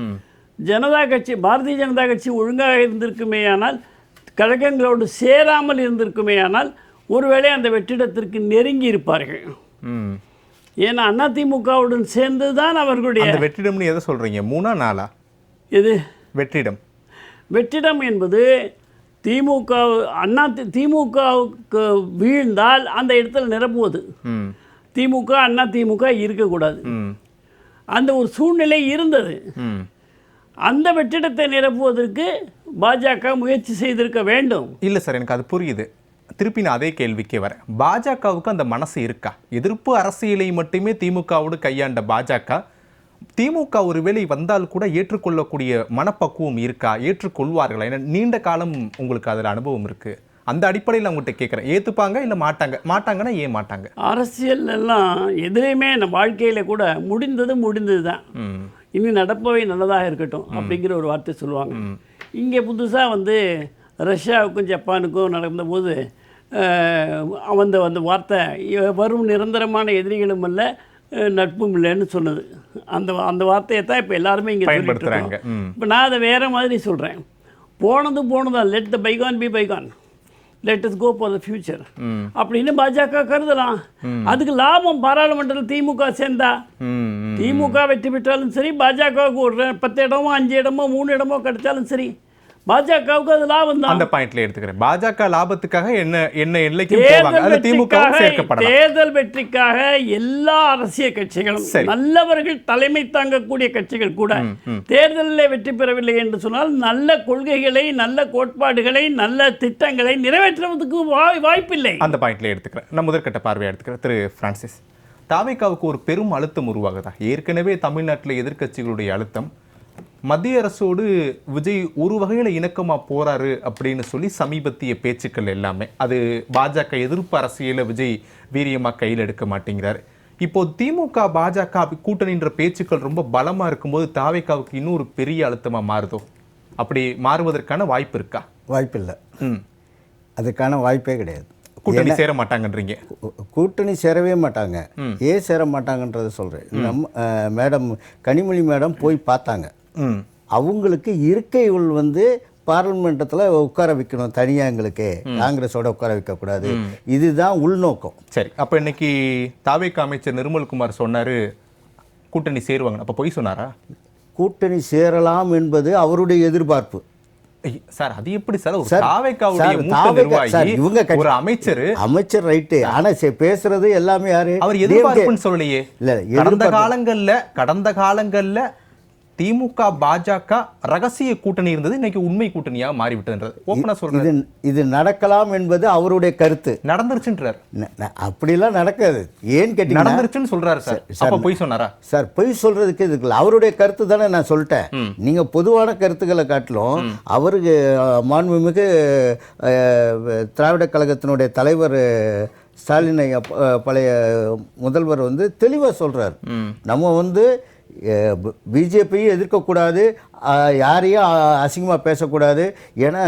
ஜனதா கட்சி, பாரதிய ஜனதா கட்சி ஒழுங்காக இருந்திருக்குமே ஆனால், கழகங்களோடு சேராமல் இருந்திருக்குமே ஆனால், ஒருவேளை அந்த வெற்றிடத்திற்கு நெருங்கி இருப்பார்கள். ஏன்னா அதிமுகவுடன் சேர்ந்து தான் அவர்களுடைய வெற்றிடம்னு எதை சொல்றீங்க? 3ஆ 4ஆ? எது வெற்றிடம் என்பது திமுகவுக்கு வீழ்ந்தால் அந்த இடத்துல நிரப்புவது. திமுக அதிமுக இருக்கக்கூடாது. அந்த ஒரு சூழ்நிலை இருந்தது. அந்த வெற்றிடத்தை நிரப்புவதற்கு பாஜக முயற்சி செய்திருக்க வேண்டும். இல்லை சார், எனக்கு அது புரியுது. திருப்பி நான் அதே கேள்விக்கே வரேன். பாஜகவுக்கு அந்த மனசு இருக்கா? எதிர்ப்பு அரசியலை மட்டுமே திமுகவோடு கையாண்ட பாஜக, திமுக ஒருவேளை வந்தால் கூட ஏற்றுக்கொள்ளக்கூடிய மனப்பக்குவம் இருக்கா? ஏற்றுக்கொள்வார்களா? ஏன்னா நீண்ட காலம் உங்களுக்கு அதில் அனுபவம் இருக்குது. அந்த அடிப்படையில் அவங்ககிட்ட கேட்குறேன், ஏற்றுப்பாங்க இல்லை மாட்டாங்கன்னா ஏன் மாட்டாங்க? அரசியல் எல்லாம் எதுலேயுமே நம்ம வாழ்க்கையில் கூட முடிந்தது தான், இனி நடப்பவை நல்லதாக இருக்கட்டும் அப்படிங்கிற ஒரு வார்த்தை சொல்லுவாங்க. இங்கே புதுசாக வந்து ரஷ்யாவுக்கும் ஜப்பானுக்கும் நடந்தபோது அந்த வார்த்தை வரும் நிரந்தரமான எதிரிகளும் அல்ல நட்பும் இல்லைன்னு சொன்னது. அந்த வார்த்தையை தான் இப்போ எல்லாருமே இங்கே பயன்படுத்துகிறாங்க. இப்போ நான் அதை வேறு மாதிரி சொல்கிறேன். போனதா, let the bygones be bygones, let us go for the future அப்படின்னு பாஜக கருதலாம். அதுக்கு லாபம் பாராளுமன்றத்தில் திமுக சேர்ந்தா, திமுக வெற்றி பெற்றாலும் சரி, பாஜகவுக்கு ஒரு 10 இடமோ 5 இடமோ 3 இடமோ கிடைச்சாலும் சரி, பாஜகவுக்கு அது லாபம் தான். அந்த பாயிண்ட்ல எடுத்துக்கிறேன். பாஜக லாபத்துக்காக என்ன எல்லைக்கு போவாங்க, அது திமுக சேர்க்கப்படலாம். தேர்தல் வெற்றிக்காக எல்லா அரசியல் கட்சிகளும், நல்லவர்கள் தலைமை தாங்கக்கூடிய கட்சிகள் கூட தேர்தலில் வெற்றி பெறவில்லை என்று சொன்னால் நல்ல கொள்கைகளை, நல்ல கோட்பாடுகளை, நல்ல திட்டங்களை நிறைவேற்றுவதற்கு வாய்ப்பில்லை. அந்த பாயிண்ட்ல எடுத்துக்கிறேன். நான் முதற்கட்ட பார்வையை எடுத்துக்கிறேன். திரு பிரான்சிஸ், தாவேகாவுக்கு ஒரு பெரும் அழுத்தம் உருவாகுதா? ஏற்கனவே தமிழ்நாட்டில் எதிர்க்கட்சிகளுடைய அழுத்தம் மத்திய அரசோடு விஜய் ஒரு வகையில் இணக்கமாக போறாரு அப்படின்னு சொல்லி சமீபத்திய பேச்சுக்கள் எல்லாமே, அது பாஜக எதிர்ப்பு அரசியலை விஜய் வீரியமாக கையில் எடுக்க மாட்டேங்கிறாரு. இப்போ திமுக பாஜக கூட்டணின்ற பேச்சுக்கள் ரொம்ப பலமா இருக்கும்போது தாவேக்காவுக்கு இன்னொரு பெரிய அழுத்தமா மாறுதோ? அப்படி மாறுவதற்கான வாய்ப்பு இருக்கா? வாய்ப்பில்லை. அதுக்கான வாய்ப்பே கிடையாது. கூட்டணி சேர மாட்டாங்கன்றீங்க? கூட்டணி சேரவே மாட்டாங்க. ஏன் சேர மாட்டாங்கன்றதை சொல்கிறேன். மேடம் கனிமொழி மேடம் போய் பார்த்தாங்க. அவங்களுக்கு இருக்கைகள் வந்து பார்லிமெண்டத்தில் உட்கார வைக்கணும் தனியாக, எங்களுக்கு காங்கிரஸோட உட்கார வைக்கக்கூடாது. இதுதான் உள்நோக்கம். சரி, அப்போ இன்னைக்கு தாவேக்கா அமைச்சர் நிர்மல்குமார் சொன்னார் கூட்டணி சேருவாங்க. அப்போ பொய் சொன்னாரா? கூட்டணி சேரலாம் என்பது அவருடைய எதிர்பார்ப்பு. சார் அது எப்படி சார்? ஒரு தாவேக்காவுடைய மூத்த நிர்வாகி, ஒரு அமைச்சர் ரைட்டு. ஆனா பேசுறது எல்லாமே யாரு? அவர் எதிர்பார்ப்புன்னு சொல்லலையே. கடந்த காலங்கள்ல திமுக பாஜக ரகசிய கூட்டணி இருந்தது, இன்னைக்கு உண்மை கூட்டணியா மாறிவிட்டதுன்றது ஓப்பனா சொல்றது. இது நடக்கலாம் என்பது அவருடைய கருத்து. நடந்துருச்சுன்றார். அப்படிலாம் நடக்காது. ஏன் கேட்டீங்க? நடந்துருச்சுன்னு சொல்றாரு சார். அப்ப பொய் சொன்னாரா சார்? பொய் சொல்றதுக்கு இதுக்கு அவருடைய கருத்து தானே நான் சொல்லிட்டேன். நீங்க பொதுவான கருத்துக்களை காட்டிலும் அவருக்கு மாண்புமிகு திராவிட கழகத்தினுடைய தலைவர் ஸ்டாலின் பழைய முதல்வர் வந்து தெளிவாக சொல்றார், நம்ம வந்து பிஜேபியும் எதிர்க்கக்கூடாது, யாரையும் அசிங்கமாக பேசக்கூடாது. ஏன்னா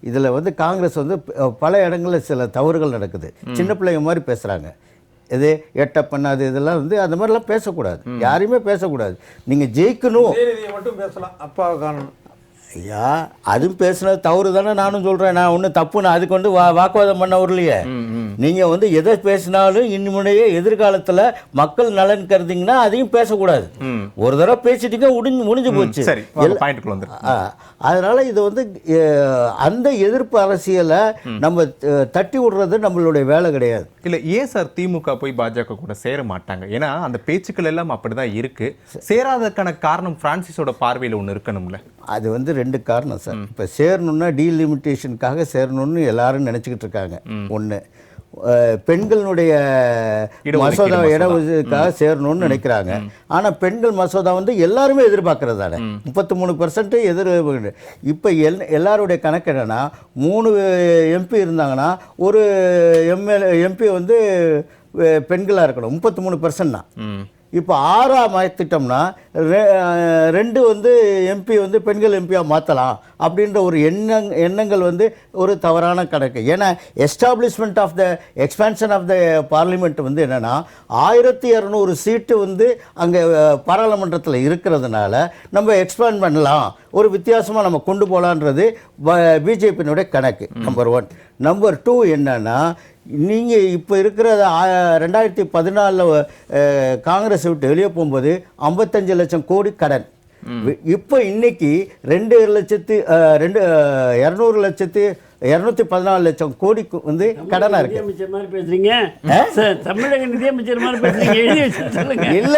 இதில் வந்து காங்கிரஸ் வந்து பல இடங்களில் சில தவறுகள் நடக்குது. சின்ன பிள்ளைங்க மாதிரி பேசுகிறாங்க. இது எட்ட பண்ணாது, இதெல்லாம் வந்து அந்த மாதிரிலாம் பேசக்கூடாது. யாரையுமே பேசக்கூடாது. நீங்கள் ஜெயிக்கணும் மட்டும் பேசலாம். அப்பாவை காணணும். ஐயா, அதுவும் பேசுனது தவறு தானே நானும் சொல்கிறேன். நான் ஒன்றும் தப்புன்னு அதுக்கு வந்து வாக்குவாதம் பண்ண வரலையே. நீங்கள் வந்து எதை பேசினாலும் இன்னுமுடைய எதிர்காலத்தில் மக்கள் நலன் கருதிங்கன்னா அதையும் பேசக்கூடாது. ஒரு தடவை பேசிட்டீங்க, முடிஞ்சு போச்சு. அதனால இது வந்து அந்த எதிர்ப்பு அரசியலை நம்ம தட்டி விடுறது நம்மளுடைய வேலை கிடையாது. இல்லை, ஏன் சார் திமுக போய் பாஜக கூட சேர மாட்டாங்க? ஏன்னா அந்த பேச்சுக்கள் எல்லாம் அப்படிதான் இருக்கு. சேராததுக்கான காரணம் பிரான்சிஸோட பார்வையில் ஒன்று இருக்கணும்ல. அது வந்து ரெண்டு காரணம் சார். இப்போ சேரணும்னா டீலிமிட்டேஷனுக்காக சேரணும்னு எல்லாரும் நினச்சிக்கிட்டு இருக்காங்க. ஒன்று, பெண்களுடைய மசோதா இடஒதுக்காக சேரணும்னு நினைக்கிறாங்க. ஆனால் பெண்கள் மசோதா வந்து எல்லாருமே எதிர்பார்க்கறது தானே. 33% எதிர்ப்பு. இப்போ எல்லாருடைய கணக்கு என்னென்னா, 3 எம்பி இருந்தாங்கன்னா ஒரு எம்பி வந்து பெண்களாக இருக்கணும். 33% தான். இப்போ 6ஆம் மாற்றிட்டோம்னா 2 வந்து எம்பி வந்து பெண்கள் எம்பியாக மாற்றலாம் அப்படின்ற ஒரு எண்ணங்கள் வந்து ஒரு தவறான கணக்கு. ஏன்னா establishment of the expansion of the parliament வந்து என்னென்னா 1200 சீட்டு வந்து அங்கே பாராளுமன்றத்தில் இருக்கிறதுனால நம்ம எக்ஸ்பேண்ட் பண்ணலாம், ஒரு வித்தியாசமாக நம்ம கொண்டு போகலான்றது பிஜேபியினுடைய கணக்கு. நம்பர் 1. நம்பர் 2 என்னன்னா, நீங்கள் இப்போ இருக்கிற 2014 காங்கிரஸ் விட்டு வெளியே போகும்போது 55 லட்சம் கோடி கடன். இப்போ இன்னைக்கு 214 லட்சம் கோடி வந்து கடனா இருக்கு. தமிழக நிதியமைச்சர் மாதிரி பேசுறீங்க. இல்ல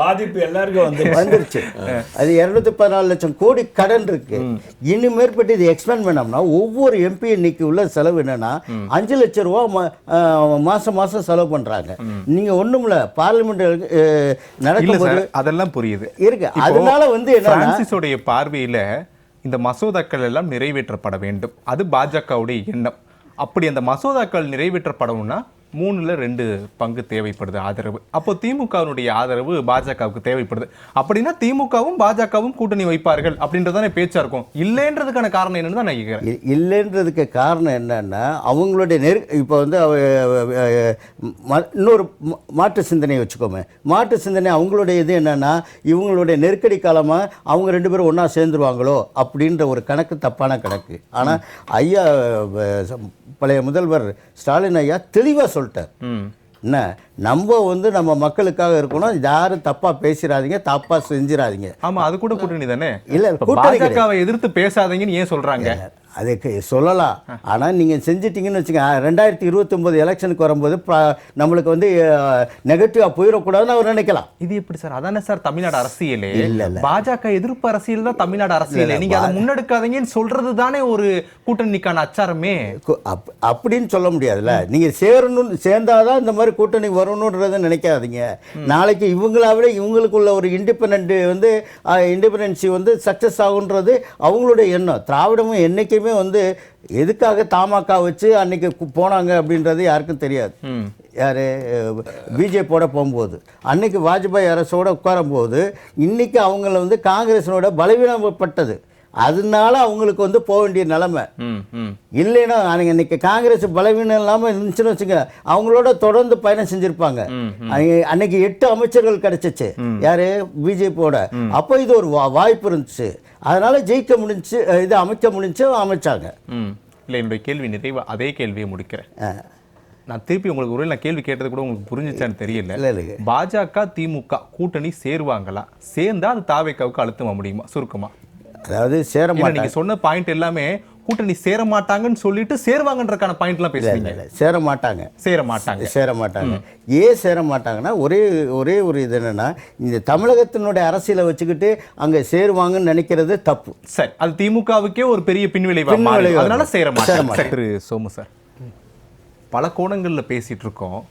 பாதிப்பு எல்லாருக்கும் வந்துருச்சு. அது 214 லட்சம் கோடி கடன் இருக்கு. இன்னும் மேற்பட்டு இது எக்ஸ்பேண்ட் பண்ணோம்னா ஒவ்வொரு எம்பி இன்னைக்கு உள்ள செலவு என்னன்னா 5 லட்சம் ரூபா மாசம் செலவு பண்றாங்க. நீங்க ஒண்ணுமில்ல, பார்லிமெண்ட் நடக்கும்போது அதெல்லாம் புரியுது இருக்கு. அதனால வந்து பிரான்சிஸோட பார்வையில இந்த மசோதாக்கள் எல்லாம் நிறைவேற்றப்பட வேண்டும், அது பாஜகவுடைய எண்ணம். அப்படி அந்த மசோதாக்கள் நிறைவேற்றப்படணும்னா 3ல் 2 பங்கு தேவைப்படுது ஆதரவு. அப்போ திமுகவினுடைய ஆதரவு பாஜகவுக்கு தேவைப்படுது. அப்படின்னா திமுகவும் பாஜகவும் கூட்டணி வைப்பார்கள் அப்படின்றதானே பேச்சா இருக்கும். இல்லைன்றதுக்கான காரணம் என்னன்னு தான் நான் கேட்கிறேன். இல்லைன்றதுக்கு காரணம் என்னன்னா, அவங்களுடைய இப்போ வந்து இன்னொரு மாற்று சிந்தனையை வச்சுக்கோமே. மாற்று சிந்தனை அவங்களுடைய இது என்னன்னா, இவங்களுடைய நெருக்கடி காலமாக அவங்க 2 பேரும் ஒன்றா சேர்ந்துருவாங்களோ அப்படின்ற ஒரு கணக்கு தப்பான கணக்கு. ஆனால் ஐயா பழைய முதல்வர் ஸ்டாலின் ஐயா தெளிவாக சொல்லிட்டார். என்ன, நம்ம வந்து நம்ம மக்களுக்காக இருக்கணும், யாரும் தப்பா பேசிடாதீங்க, தப்பா செஞ்சிடாதீங்க. ஆமா, அது கூட கூட்டணி தானே. இல்ல, பாஜகவை எதிர்த்து பேசாதீங்கன்னு ஏன் சொல்றாங்க? அதுக்கு சொல்லலாம். ஆனால் நீங்கள் செஞ்சிட்டிங்கன்னு வச்சுக்கோங்க, 2029 எலெக்ஷனுக்கு வரும்போது நம்மளுக்கு வந்து நெகட்டிவாக போயிடக்கூடாதுன்னு அவர் நினைக்கலாம். இது எப்படி சார்? அதானே சார் தமிழ்நாடு அரசியலே. இல்ல. பாஜக எதிர்ப்பு அரசியல் தான் தமிழ்நாடு அரசியல். நீங்க அதை முன்னெடுக்காதீங்கன்னு சொல்றது தானே ஒரு கூட்டணிக்கான அச்சாரமே. அப்படின்னு சொல்ல முடியாதுல்ல. நீங்கள் சேர்ந்தாதான் இந்த மாதிரி கூட்டணி வரணுன்றதை நினைக்காதீங்க. நாளைக்கு இவங்களாவிட இவங்களுக்குள்ள ஒரு இண்டிபெண்டன்சி வந்து சக்ஸஸ் ஆகுன்றது அவங்களுடைய எண்ணம். திராவிடமும் என்னைக்குமே வந்து எதுக்காக தமாக வச்சு அன்னைக்கு போனாங்க அப்படின்றது யாருக்கும் தெரியாது. யார் பிஜேபியோட போகும்போது, அன்னைக்கு வாஜ்பாய் அரசோட உட்காரும்போது இன்னைக்கு அவங்கள வந்து காங்கிரஸினோட பலவீனப்பட்டது. அதனால அவங்களுக்கு வந்து போக வேண்டிய நிலைமை. இல்லைன்னா இன்னைக்கு காங்கிரஸ் பலவீனம் இல்லாமல் இருந்துச்சுன்னு வச்சுங்க, அவங்களோட தொடர்ந்து பயணம் செஞ்சிருப்பாங்க. அன்னைக்கு 8 அமைச்சர்கள் கிடைச்சிச்சு யாரு பிஜேபியோட. அப்போ இது ஒரு வாய்ப்பு இருந்துச்சு. அதனால ஜெயிக்க முடிஞ்சு, இது அமைக்க முடிஞ்சு அமைச்சாங்க. இல்லை, என்னுடைய கேள்வி நிறைவா அதே கேள்வியை முடிக்கிறேன். நான் திருப்பி உங்களுக்கு ஒரு நான் கேள்வி கேட்டது கூட உங்களுக்கு புரிஞ்சிச்சான்னு தெரியல. பாஜக திமுக கூட்டணி சேருவாங்களா? சேர்ந்தா அது தாவேக்காவுக்கு அழுத்தமா முடியுமா? சுருக்கமா. அதாவது சேர மாட்டாங்க. நீங்க சொன்ன பாயிண்ட் எல்லாமே கூட்டணி சேர மாட்டாங்கன்னு சொல்லிட்டு சேருவாங்கன்றதுக்கான பாயிண்ட்லாம் பேசுறீங்க. சேர மாட்டாங்க. ஏன் சேர மாட்டாங்கன்னா ஒரே ஒரு இது என்னன்னா, இந்த தமிழகத்தினுடைய அரசியலை வச்சுக்கிட்டு அங்க சேருவாங்கன்னு நினைக்கிறது தப்பு. சரி, அது திமுகவுக்கே ஒரு பெரிய பின்விளைவு. அதனால சேர மாட்டாங்க. சோமு சார், பல கோணங்களில் பேசிட்டு இருக்கோம்.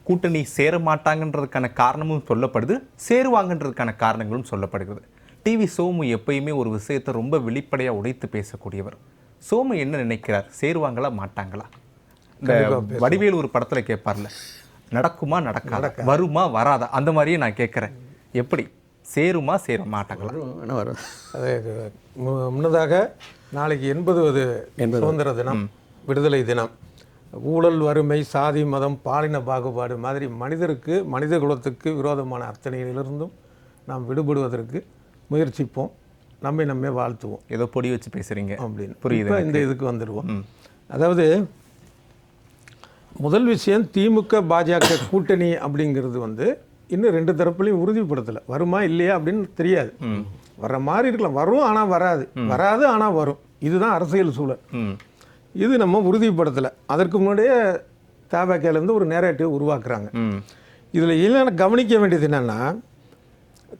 கூட்டணி சேர மாட்டாங்கன்றதுக்கான காரணமும் சொல்லப்படுது, சேருவாங்கன்றதுக்கான காரணங்களும் சொல்லப்படுகிறது. டிவி சோமு எப்பயுமே ஒரு விஷயத்தை ரொம்ப வெளிப்படையாக உடைத்து பேசக்கூடியவர். சோமு என்ன நினைக்கிறார்? சேருவாங்களா மாட்டாங்களா? இந்த வடிவேல் ஒரு படத்தில் கேட்பார்ல, நடக்குமா நடக்காத, வருமா வராதா, அந்த மாதிரியே நான் கேட்குறேன். எப்படி சேருமா சேர மாட்டாங்களா? வரும். அது முன்னதாக நாளைக்கு 80வது சுதந்திர தினம், விடுதலை தினம். ஊழல், வறுமை, சாதி, மதம், பாலின பாகுபாடு மாதிரி மனித குலத்துக்கு விரோதமான அத்தனையிலிருந்தும் நாம் விடுபடுவதற்கு முயற்சிப்போம். நம்மை வாழ்த்துவோம். ஏதோ பொடி வச்சு பேசுகிறீங்க அப்படின்னு புரியுது. இந்த இதுக்கு வந்துடுவோம். அதாவது முதல் விஷயம், திமுக பாஜக கூட்டணி அப்படிங்கிறது வந்து இன்னும் 2 தரப்புலையும் உறுதிப்படுத்தலை. வருமா இல்லையா அப்படின்னு தெரியாது. வர்ற மாதிரி இருக்கலாம், வரும் ஆனால் வராது ஆனால் வரும். இதுதான் அரசியல் சூழல். இது நம்ம உறுதிப்படுத்தலை. அதற்கு முன்னாடியே தவேகாலேருந்து ஒரு நேரேட்டிவ் உருவாக்குறாங்க. இதில் இல்லைன்னா கவனிக்க வேண்டியது என்னென்னா,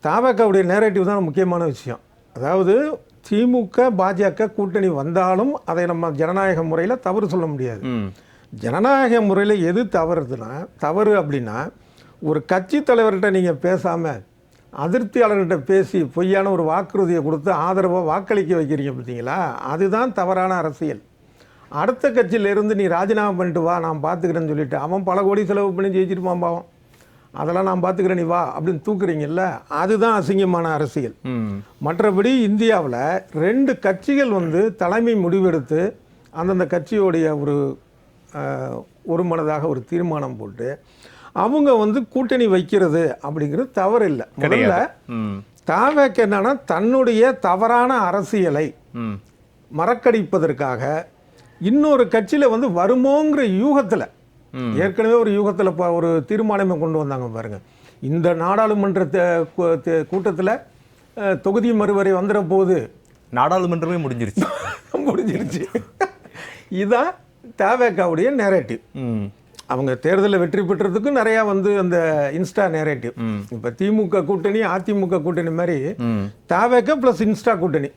தவேகாவுடைய நேரேட்டிவ் தான் முக்கியமான விஷயம். அதாவது திமுக பாஜக கூட்டணி வந்தாலும் அதை நம்ம ஜனநாயக முறையில் தவறு சொல்ல முடியாது. ஜனநாயக முறையில் எது தவறு அப்படின்னா, ஒரு கட்சி தலைவர்கிட்ட நீங்கள் பேசாமல் அதிருப்தியாளர்கிட்ட பேசி பொய்யான ஒரு வாக்குறுதியை கொடுத்து ஆதரவாக வாக்களிக்க வைக்கிறீங்க பார்த்தீங்களா, அதுதான் தவறான அரசியல். அடுத்த கட்சியிலேருந்து நீ ராஜினாமா பண்ணிட்டு வா, நான் பார்த்துக்கிறேன்னு சொல்லிட்டு அவன் பல கோடி செலவு பண்ணி ஜெயிச்சிருப்பான் பாவம், அதெல்லாம் நான் பார்த்துக்கிறேன் நீ வா அப்படின்னு தூக்குறீங்கல்ல, அதுதான் அசிங்கமான அரசியல். மற்றபடி இந்தியாவில் 2 கட்சிகள் வந்து தலைமை முடிவெடுத்து அந்தந்த கட்சியோடைய ஒரு மனதாக ஒரு தீர்மானம் போட்டு அவங்க வந்து கூட்டணி வைக்கிறது அப்படிங்கிறது தவறு இல்லை. முதல்ல தவேக என்னன்னா, தன்னுடைய தவறான அரசியலை மறக்கடிப்பதற்காக இன்னொரு கட்சியில் வந்து வருமோங்கிற யூகத்தில், ஏற்கனவே ஒரு யூகத்தில் ஒரு தீர்மானமே கொண்டு வந்தாங்க பாருங்க. இந்த நாடாளுமன்ற கூட்டத்தில் தொகுதி மறுவரை வந்துட போது நாடாளுமன்றமே முடிஞ்சிருச்சு. இதுதான் தவேகாவுடைய நேரேட்டிவ். அவங்க தேர்தலில் வெற்றி பெற்றதுக்கு நிறையா வந்து அந்த இன்ஸ்டா நேரேட்டிவ். இப்போ திமுக கூட்டணி அதிமுக கூட்டணி மாதிரி தவேகா ப்ளஸ் இன்ஸ்டா கூட்டணி,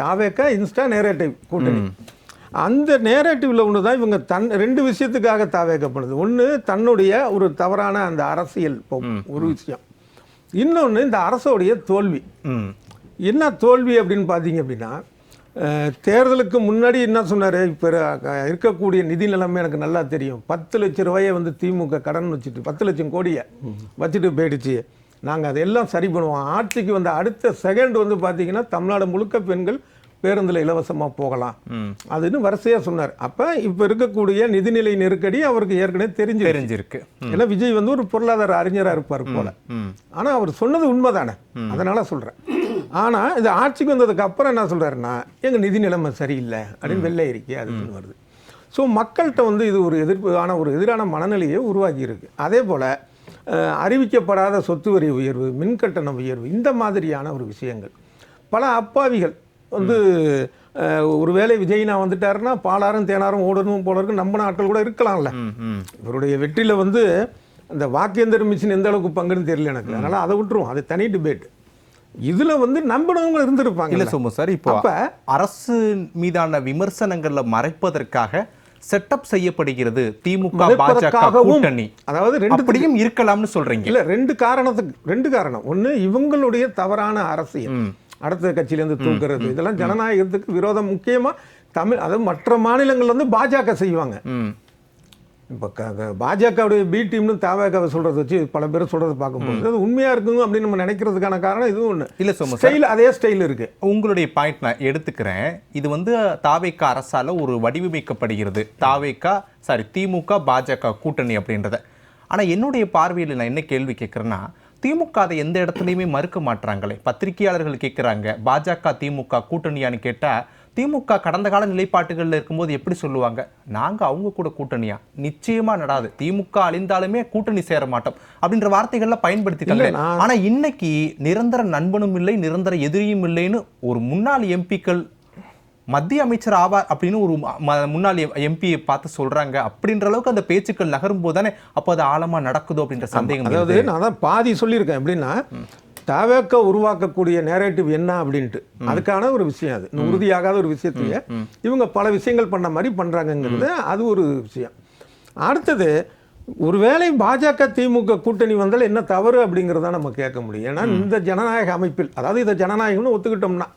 தவேகா இன்ஸ்டா நேரேட்டிவ் கூட்டணி. அந்த நேரேட்டிவில் ஒன்று தான் இவங்க 2 விஷயத்துக்காக தவேகா பண்ணுது. ஒன்று தன்னுடைய ஒரு தவறான அந்த அரசியல் ஒரு விஷயம், இன்னொன்று இந்த அரசோடைய தோல்வி. என்ன தோல்வி அப்படின்னு பார்த்தீங்க அப்படின்னா, தேர்தலுக்கு முன்னாடி என்ன சொன்னார், இப்போ இருக்கக்கூடிய நிதி நிலைமை எனக்கு நல்லா தெரியும், 10 லட்சம் ரூபாயை வந்து திமுக கடன் வச்சுட்டு 10 லட்சம் கோடியை வச்சுட்டு போயிடுச்சு, நாங்கள் அதெல்லாம் சரி பண்ணுவோம். ஆட்சிக்கு வந்த அடுத்த செகண்ட் வந்து பார்த்தீங்கன்னா தமிழ்நாடு முழுக்க பெண்கள் பேருந்தில் இலவசமாக போகலாம் அதுன்னு வரிசையாக சொன்னார். அப்போ இப்போ இருக்கக்கூடிய நிதிநிலை நெருக்கடி அவருக்கு ஏற்கனவே தெரிஞ்சிருக்கு. ஏன்னா விஜய் வந்து ஒரு பொருளாதார அறிஞராக இருப்பார் போல. ஆனால் அவர் சொன்னது உண்மைதானே, அதனால சொல்கிறேன். ஆனால் இது ஆட்சிக்கு வந்ததுக்கு அப்புறம் என்ன சொல்கிறாருன்னா, எங்கள் நிதி நிலைமை சரியில்லை அப்படின்னு வெள்ளை இருக்கே அதுன்னு வருது. ஸோ மக்கள்கிட்ட வந்து இது ஒரு எதிரான மனநிலையை உருவாக்கி இருக்கு. அதே போல் அறிவிக்கப்படாத சொத்து வரி உயர்வு, மின்கட்டண உயர்வு, இந்த மாதிரியான ஒரு விஷயங்கள் பல அப்பாவிகள் வந்து ஒருவேளை விஜய்னா வந்துட்டாருன்னா பாலாரும் தேனாரும் ஓடணும் போல இருக்கு நம்பின ஆட்கள் கூட இருக்கலாம்ல. இவருடைய வெற்றியில் வந்து அந்த வாக்கேந்திர மிஷின் எந்த அளவுக்கு பங்குன்னு தெரியல எனக்கு. அதனால அதை விட்டுருவோம், அது தனி டிபேட். இதுல வந்து நம்பினவங்க இருந்திருப்பாங்க. இல்ல சோமு சார், இப்போ அரசு மீதான விமர்சனங்களை மறைப்பதற்காக செட்டப் செய்யப்படுகிறது திமுக பாஜக கூட்டணி, அதாவது ரெண்டுபடியும் இருக்கலாம்னு சொல்றீங்க. இல்ல ரெண்டு காரணம். ஒண்ணு இவங்களுடைய தவறான அரசியல், அடுத்த கட்சியிலேருந்து தூக்குறது, இதெல்லாம் ஜனநாயகத்துக்கு விரோதம். முக்கியமா தமிழ், அதாவது மற்ற மாநிலங்கள்ல வந்து பாஜக செய்வாங்க. இப்போ பாஜகவுடைய பி டீம்னு தவக சொல்றதை வச்சு பல பேர் சொல்றதை பார்க்கும்போது அது உண்மையா இருக்குங்க அப்படின்னு நம்ம நினைக்கிறதுக்கான காரணம் இதுவும் ஒன்று இல்லை. சோமு ஸ்டைல் அதே ஸ்டைல் இருக்கு. உங்களுடைய பாயிண்ட் நான் எடுத்துக்கிறேன். இது வந்து தாவேக அரசால ஒரு வடிவமைக்கப்படுகிறது, திமுக பாஜக கூட்டணி அப்படின்றத. ஆனால் என்னுடைய பார்வையில் நான் என்ன கேள்வி கேட்குறேன்னா, திமுக அதை எந்த இடத்துலையுமே மறுக்க மாட்டாங்களே. பத்திரிகையாளர்கள் கேட்குறாங்க பாஜக திமுக கூட்டணியான்னு கேட்டால், திமுக கடந்த கால நிலைப்பாட்டுகளில் இருக்கும்போது எப்படி சொல்லுவாங்க, நாங்கள் அவங்க கூட கூட்டணியா, நிச்சயமா நடாது, திமுக அழிந்தாலுமே கூட்டணி சேர மாட்டோம் அப்படின்ற வார்த்தைகள்லாம் பயன்படுத்திட்டாங்க. ஆனா இன்னைக்கு நிரந்தர நண்பனும் இல்லை நிரந்தர எதிரியும் இல்லைன்னு ஒரு முன்னாள் எம்பிக்கள் மத்திய அமைச்சர் ஆவார் அப்படின்னு ஒரு முன்னாள் எம்பியை பார்த்து சொல்றாங்க. அப்படின்ற அளவுக்கு அந்த பேச்சுக்கள் நகரும் போது தானே அப்போ அது ஆழமா நடக்குதோ அப்படின்ற சந்தேகம். அதாவது நான் தான் பாதி சொல்லியிருக்கேன். எப்படின்னா தவேக உருவாக்கக்கூடிய நேரேட்டிவ் என்ன அப்படின்ட்டு அதுக்கான ஒரு விஷயம். அது உறுதியாகாத ஒரு விஷயத்தையே இவங்க பல விஷயங்கள் பண்ண மாதிரி பண்றாங்கிறது அது ஒரு விஷயம். அடுத்தது, ஒருவேளை பாஜக திமுக கூட்டணி வந்தால் என்ன தவறு அப்படிங்கிறத நம்ம கேட்க முடியும். ஏன்னா இந்த ஜனநாயக அமைப்பில், அதாவது இதை ஜனநாயகம்னு ஒத்துக்கிட்டோம்னா,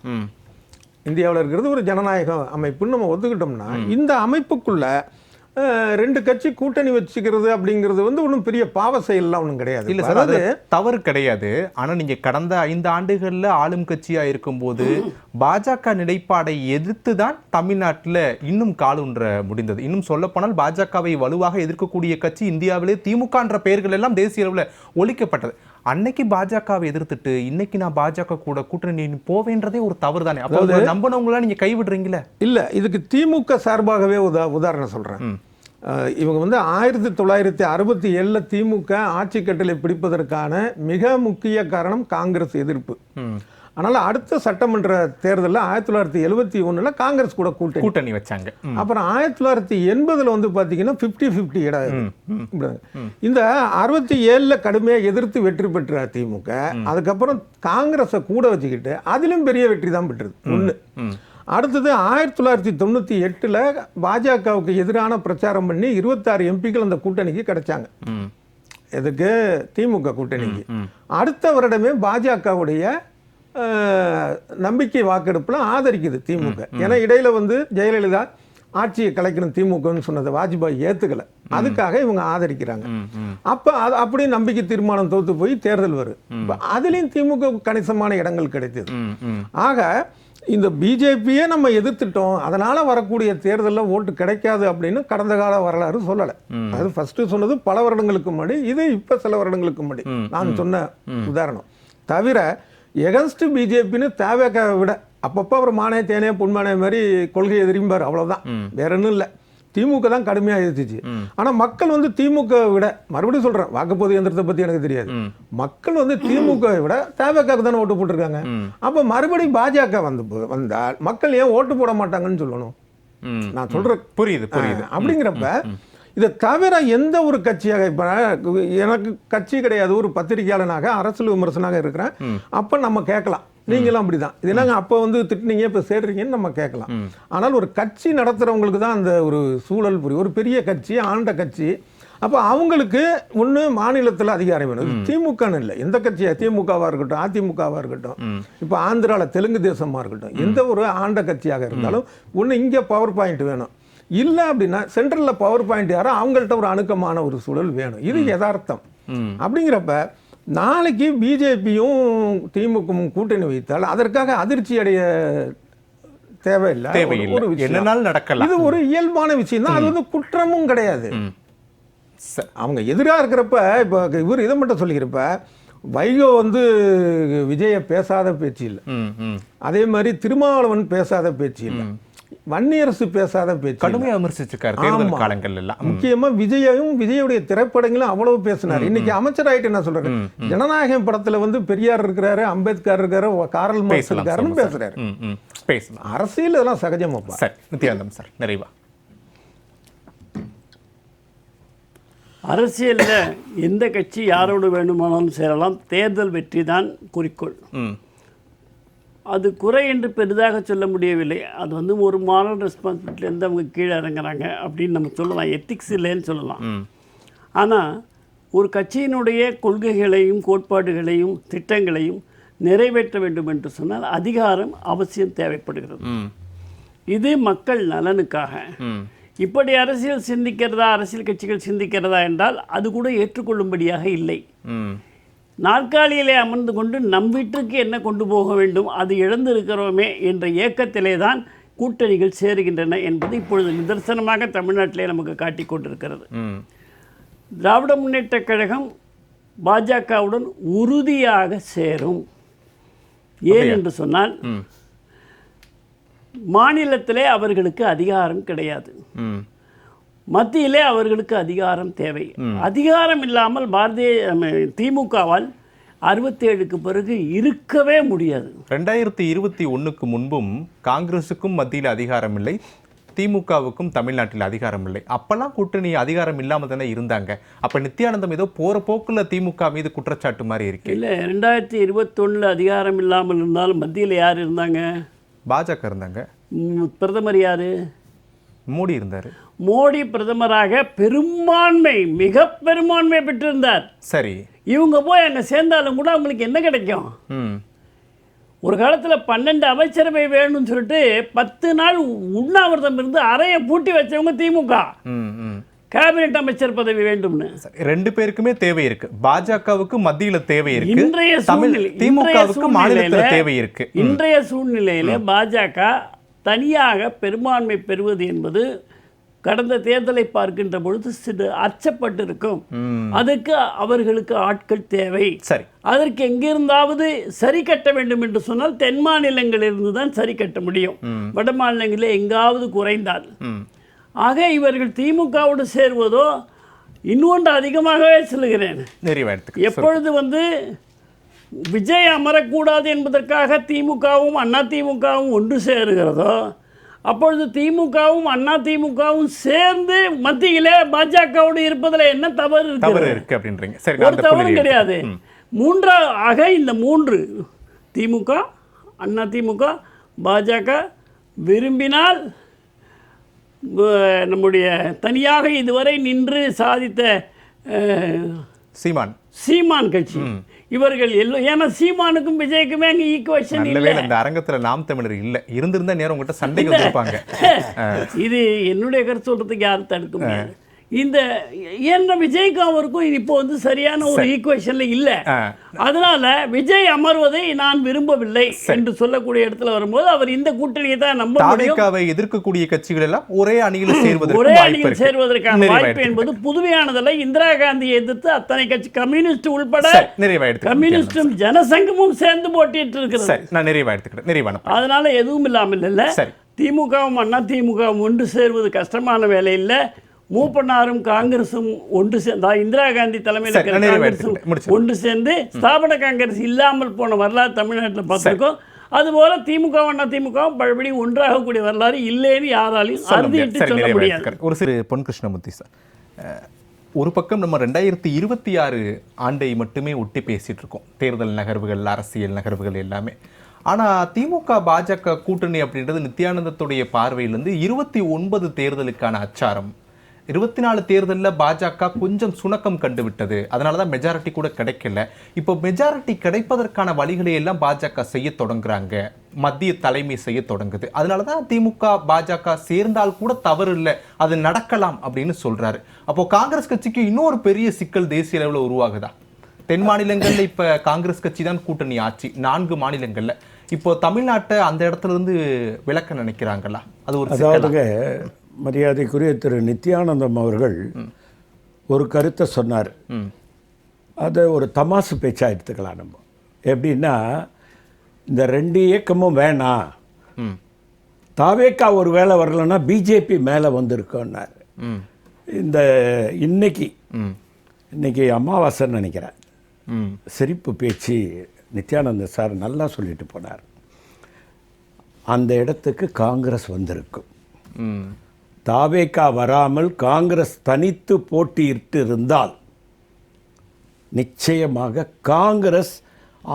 இந்தியாவில் இருக்கிறது ஒரு ஜனநாயக அமைப்புன்னு நம்ம ஒத்துக்கிட்டோம்னா, இந்த அமைப்புக்குள்ள ரெண்டு கட்சி கூட்டணி வச்சுக்கிறது அப்படிங்கிறது வந்து ஒன்றும் பெரிய பாவ செயல்லாம் ஒன்றும் கிடையாது. இல்லை சார், அது தவறு கிடையாது. ஆனால் நீங்கள் கடந்த 5 ஆண்டுகளில் ஆளும் கட்சியாக இருக்கும்போது பாஜக நிலைப்பாடை எதிர்த்து தான் தமிழ்நாட்டில் இன்னும் காலூன்ற முடிந்தது. இன்னும் சொல்லப்போனால் பாஜகவை வலுவாக எதிர்க்கக்கூடிய கட்சி இந்தியாவிலே திமுகன்ற பெயர்கள் எல்லாம் தேசிய அளவில் ஒழிக்கப்பட்டது. அன்னைக்கு பாஜகவை எதிர்த்துட்டு இன்னைக்கு நான் பாஜக கூட கூட்டணி போவேன்றதே ஒரு தவறு தானே. அப்போ நம்பினவங்களா நீங்க கைவிடுறீங்களா? இல்ல, இதுக்கு திமுக சார்பாகவே உதாரணம் சொல்றேன். இவங்க வந்து 1967 திமுக ஆட்சி கட்டளை பிடிப்பதற்கான மிக முக்கிய காரணம் காங்கிரஸ் எதிர்ப்பு. ஆனால் அடுத்த சட்டமன்ற தேர்தலில் 1971 காங்கிரஸ் கூட கூட்டணி வச்சாங்க. அப்புறம் 1980 வந்து பார்த்தீங்கன்னா 50-50 இடம். இந்த 67 கடுமையாக எதிர்த்து வெற்றி பெற்ற திமுக அதுக்கப்புறம் காங்கிரஸை கூட வச்சுக்கிட்டு அதிலும் பெரிய வெற்றி தான் பெற்றது ஒன்று. அடுத்தது 1998 பாஜகவுக்கு எதிரான பிரச்சாரம் பண்ணி 26 எம்பிக்கள் அந்த கூட்டணிக்கு கிடைச்சாங்க. எதுக்கு? திமுக கூட்டணிக்கு. அடுத்த வருடமே பாஜகவுடைய நம்பிக்கை வாக்கெடுப்புல ஆதரிக்குது திமுக. ஏன்னா இடையில வந்து ஜெயலலிதா ஆட்சியை கலைக்கணும் திமுகன்னு சொன்னதை வாஜ்பாய் ஏத்துக்கல, அதுக்காக இவங்க ஆதரிக்கிறாங்க. அப்ப அப்படி நம்பிக்கை தீர்மானம் தோத்து போய் தேர்தல் வரும். அதுலயும் திமுக கணிசமான இடங்கள் கிடைத்தது. ஆக இந்த பிஜேபியே நம்ம எதிர்த்துட்டோம், அதனால வரக்கூடிய தேர்தலில் ஓட்டு கிடைக்காது அப்படின்னு கடந்த கால வரலாறு சொல்லலை. அது ஃபர்ஸ்ட் சொன்னது பல வருடங்களுக்கு முன்னாடி, இது இப்ப சில வருடங்களுக்கு முன்னாடி நான் சொன்ன உதாரணம். தவிர எகன்ஸ்ட் பிஜேபின்னு தேவைக்க விட அப்பப்போ அவர் மானே தேனே பொன்மானே மாதிரி கொள்கை எதிரிம்பார், அவ்வளோதான், வேற ஒன்றும் இல்லை. திமுக தான் கடுமையாக எதிர்த்துச்சு. ஆனால் மக்கள் வந்து திமுக விட, மறுபடியும் சொல்கிறேன், வாக்குப்பதிவு இயந்திரத்தை பற்றி எனக்கு தெரியாது, மக்கள் வந்து திமுக விட தேவைக்காக தானே ஓட்டு போட்டிருக்காங்க. அப்போ மறுபடியும் பாஜக வந்தால் மக்கள் ஏன் ஓட்டு போட மாட்டாங்கன்னு சொல்லணும். நான் சொல்கிறேன், புரியுது. அப்படிங்கிறப்ப இதை தவிர எந்த ஒரு கட்சியாக, இப்போ எனக்கு கட்சி கிடையாது, ஒரு பத்திரிகையாளனாக அரசியல் விமர்சனாக இருக்கிறேன், அப்போ நம்ம கேட்கலாம், நீங்களும் அப்படிதான், இது என்னங்க அப்போ வந்து திட்டுனீங்க இப்போ சேர்றீங்கன்னு நம்ம கேட்கலாம். ஆனால் ஒரு கட்சி நடத்துகிறவங்களுக்கு தான் அந்த ஒரு சூழல் புரியும். ஒரு பெரிய கட்சி, ஆண்ட கட்சி, அப்போ அவங்களுக்கு ஒன்று மாநிலத்தில் அதிகாரம் வேணும். திமுகன்னு இல்லை, எந்த கட்சியாக, திமுகவாக இருக்கட்டும், அதிமுகவாக இருக்கட்டும், இப்போ ஆந்திராவில் தெலுங்கு தேசமாக இருக்கட்டும், எந்த ஒரு ஆண்ட கட்சியாக இருந்தாலும் ஒன்று இங்கே பவர் பாயிண்ட் வேணும். இல்லை அப்படின்னா சென்ட்ரலில் பவர் பாயிண்ட் யாரோ அவங்கள்ட்ட ஒரு அணுக்கமான ஒரு சூழல் வேணும். இது யதார்த்தம். அப்படிங்கிறப்ப நாளைக்கு பிஜேபியும் திமுகவும் கூட்டணி வைத்தால் அதற்காக அதிர்ச்சி அடைய தேவையில்லை. ஒரு விஷயம் நடக்கலாம், இது ஒரு இயல்பான விஷயம் தான், அது வந்து குற்றமும் கிடையாது. அவங்க எதிராக இருக்கிறப்ப, இப்போ இவர் இதை மட்டும் சொல்லிக்கிறப்ப, வைகோ வந்து விஜய பேசாத பேச்சு இல்லை, அதே மாதிரி திருமாவளவன் பேசாத பேச்சு இல்லை, வன்னியரசு பேசாத பேச்சு கடுமையா விமர்சிச்சிருக்காரு தேர்தல் காலங்கள் எல்லாம். முக்கியமா விஜயுடைய திரைப்படங்களும் அவ்வளவு பேசினார். இன்னைக்கு அமைச்சர் ஆயிட்டு என்ன சொல்றாரு, ஜனநாயகம் படத்துல வந்து பெரியார் இருக்கிறாரு, அம்பேத்கர் இருக்காரு, காரல் மார்க்ஸ் இருக்காருன்னு பேசுறாரு. பேசலாம். அரசியல் இதெல்லாம் சகஜமாப்பா. சரி, நித்யானந்தம் சார் நிறைவா. அரசியல்ல எந்த கட்சி யாரோடு வேண்டுமானாலும் சேரலாம், தேர்தல் வெற்றி தான் குறிக்கோள். அது குறை என்று பெரிதாக சொல்ல முடியவில்லை. அது வந்து ஒரு மாரல் ரெஸ்பான்சிபிலிட்டிலேருந்து அவங்க கீழே இறங்குறாங்க அப்படின்னு நம்ம சொல்லலாம், எத்திக்ஸ் இல்லைன்னு சொல்லலாம். ஆனால் ஒரு கட்சியினுடைய கொள்கைகளையும் கோட்பாடுகளையும் திட்டங்களையும் நிறைவேற்ற வேண்டும் என்று சொன்னால் அதிகாரம் அவசியம் தேவைப்படுகிறது. இது மக்கள் நலனுக்காக. இப்படி அரசியல் சிந்திக்கிறதா, அரசியல் கட்சிகள் சிந்திக்கிறதா என்றால் அது கூட ஏற்றுக்கொள்ளும்படியாக இல்லை. நாற்காலியிலே அமர்ந்து கொண்டு நம் வீட்டுக்கு என்ன கொண்டு போக வேண்டும், அது இழந்திருக்கிறோமே என்ற ஏக்கத்திலே தான் கூட்டணிகள் சேருகின்றன என்பது இப்பொழுது நிதர்சனமாக தமிழ்நாட்டிலே நமக்கு காட்டிக் கொண்டிருக்கிறது. திராவிட முன்னேற்றக் கழகம் பாஜகவுடன் உறுதியாக சேரும். ஏன் என்று சொன்னால் மாநிலத்திலே அவர்களுக்கு அதிகாரம் கிடையாது, மத்தியிலே அவர்களுக்கு அதிகாரம் தேவை. அதிகாரம் இல்லாமல் திமுகவால் 67க்கு பிறகு இருக்கவே முடியாது. 2021க்கு முன்பும் காங்கிரஸுக்கும் மத்தியில் அதிகாரம் இல்லை, திமுகவுக்கும் தமிழ்நாட்டில் அதிகாரம் இல்லை. அப்பெல்லாம் கூட்டணி அதிகாரம் இல்லாமல் தானே இருந்தாங்க. அப்ப நித்யானந்தம் ஏதோ போற போக்குல திமுக மீது குற்றச்சாட்டு மாதிரி இருக்கு. இல்லை, 2021 அதிகாரம் இல்லாமல் இருந்தாலும் மத்தியில் யார் இருந்தாங்க? பாஜக இருந்தாங்க. பிரதமர் யாரு? மோடி இருந்தார். மோடி பிரதமராக பெரும்பான்மை, மிக பெரும்பான்மை பெற்றிருந்தார். சரி, இவங்க போய் அங்கே சேர்ந்தாலும் கூட அவங்களுக்கு என்ன கிடைக்கும்? ஒரு காலத்தில் 12 அமைச்சரவை வேணும்னு சொல்லிட்டு 10 நாள் உண்ணாவிரதம் இருந்து அறையை பூட்டி வச்சவங்க திமுக. கேபினெட் அமைச்சர் பதவி வேண்டும்னு 2 பேருக்குமே தேவை இருக்கு. பாஜகவுக்கு மத்தியில தேவை இருக்கு, இன்றைய சூழ்நிலை, திமுகவுக்கு மாநிலத்துல தேவை இருக்கு. இன்றைய சூழ்நிலையில பாஜக தனியாக பெரும்பான்மை பெறுவது என்பது கடந்த தேர்தலை பார்க்கின்ற பொழுது சிறு அச்சப்பட்டிருக்கும். அதுக்கு அவர்களுக்கு ஆட்கள் தேவை. சரி, அதற்கு எங்கிருந்தாவது சரி கட்ட வேண்டும் என்று சொன்னால் தென் மாநிலங்களிலிருந்து தான் சரி கட்ட முடியும். வட மாநிலங்களில் எங்காவது குறைந்தால். ஆக இவர்கள் திமுகவோடு சேருவதோ, இன்னொன்று அதிகமாகவே சொல்லுகிறேன், எப்பொழுது வந்து விஜய் அமரக்கூடாது என்பதற்காக திமுகவும் அதிமுகவும் ஒன்று சேருகிறதோ, அப்பொழுது திமுகவும் அதிமுகவும் சேர்ந்து மத்தியிலே பாஜகவோடு இருப்பதில் என்ன தவறு இருக்கு அப்படின்றீங்க? ஒரு தவறும் கிடையாது. ஆக இந்த 3 திமுக, அதிமுக, பாஜக விரும்பினால் நம்முடைய தனியாக இதுவரை நின்று சாதித்த சீமான் கட்சி இவர்கள் ஏன்னா சீமானுக்கும் விஜய்க்குமே அங்கே ஈக்குவேஷன் இல்லை. இந்த அரங்கத்தில் நாம் தமிழர் இல்லை, இருந்திருந்தா நேரம் உங்கள்கிட்ட சண்டைக்கு வந்திருப்பாங்க. இது என்னுடைய கருத்து சொல்றதுக்கு யாரும் தடுக்க முடியாது. இந்த என்ன விஜய்க்கும் அவருக்கும் இப்போ வந்து சரியான ஒரு ஈக்குவேஷன்ல இல்ல. அதனால விஜய் அமர்வதை நான் விரும்பவில்லை என்று சொல்லக்கூடிய இடத்துல வரும்போது அவர் இந்த கூட்டணியை தான் நம்ப முடியும். எதிர்க்கக்கூடிய கட்சிகள் எல்லாம் ஒரே அணியில் சேர்வதற்கான வாய்ப்பு என்பது புதுமையானதல்ல. இந்திரா காந்தியை எதிர்த்து அத்தனை கட்சி, கம்யூனிஸ்ட் உள்பட கம்யூனிஸ்டும் ஜனசங்கமும் சேர்ந்து போட்டிட்டு இருக்கிறது. அதனால எதுவும் இல்லாமல் இல்ல. திமுகவும் அதிமுகவும் ஒன்று சேர்வது கஷ்டமான வேலை இல்லை. மூப்பனாரும் காங்கிரசும் ஒன்று சேர்ந்து, இந்திரா காந்தி தலைமையில் ஒன்று சேர்ந்து ஸ்தாபன காங்கிரஸ் இல்லாமல் போன வரலாறு தமிழ்நாட்டில் பார்த்துருக்கோம். அதுபோல திமுக அதிமுகவும் பழபடி ஒன்றாகக்கூடிய வரலாறு இல்லைன்னு யாராலையும் அறுதிட்டு சொல்ல முடியாது. ஒரு சிறு பொன் கிருஷ்ணமூர்த்தி சார், ஒரு பக்கம் நம்ம 2026 ஆண்டை மட்டுமே ஒட்டி பேசிட்டு இருக்கோம், தேர்தல் நகர்வுகள், அரசியல் நகர்வுகள் எல்லாமே. ஆனால் திமுக பாஜக கூட்டணி அப்படின்றது நித்யானந்தத்துடைய பார்வையிலிருந்து 29 தேர்தலுக்கான அச்சாரம். 24 தேர்தலில் பாஜக கொஞ்சம் சுணக்கம் கண்டுவிட்டது, அதனால தான் மெஜாரிட்டி கூட கிடைக்கல. இப்போ மெஜாரிட்டி கிடைப்பதற்கான வழிகளை எல்லாம் பாஜக செய்ய தொடங்குறாங்க, மத்திய தலைமை செய்ய தொடங்குது. அதனால தான் திமுக பாஜக சேர்ந்தால் கூட தவறு இல்லை, அது நடக்கலாம் அப்படின்னு சொல்றாரு. அப்போ காங்கிரஸ் கட்சிக்கு இன்னொரு பெரிய சிக்கல் தேசிய அளவில் உருவாகுதா? தென் மாநிலங்கள்ல இப்ப காங்கிரஸ் கட்சி தான் கூட்டணி ஆட்சி, 4 மாநிலங்கள்ல. இப்போ தமிழ்நாட்டை அந்த இடத்துல இருந்து விலக்க நினைக்கிறாங்களா? அது ஒரு அதாவது மரியாதைக்குரிய திரு நித்யானந்தம் அவர்கள் ஒரு கருத்தை சொன்னார். அதை ஒரு தமாசு பேச்சா எடுத்துக்கலாம் நம்ம. எப்படின்னா, இந்த 2 இயக்கமும் வேணாம், தாவேக்கா ஒரு வேளை வரலன்னா பிஜேபி மேலே வந்திருக்கோன்னார். இந்த இன்னைக்கு அமாவாசைன்னு நினைக்கிறேன், சிரிப்பு பேச்சு நித்யானந்த சார் நல்லா சொல்லிட்டு போனார். அந்த இடத்துக்கு காங்கிரஸ் வந்திருக்கும். தாவேக்கா வராமல் காங்கிரஸ் தனித்து போட்டியிட்டு இருந்தால் நிச்சயமாக காங்கிரஸ்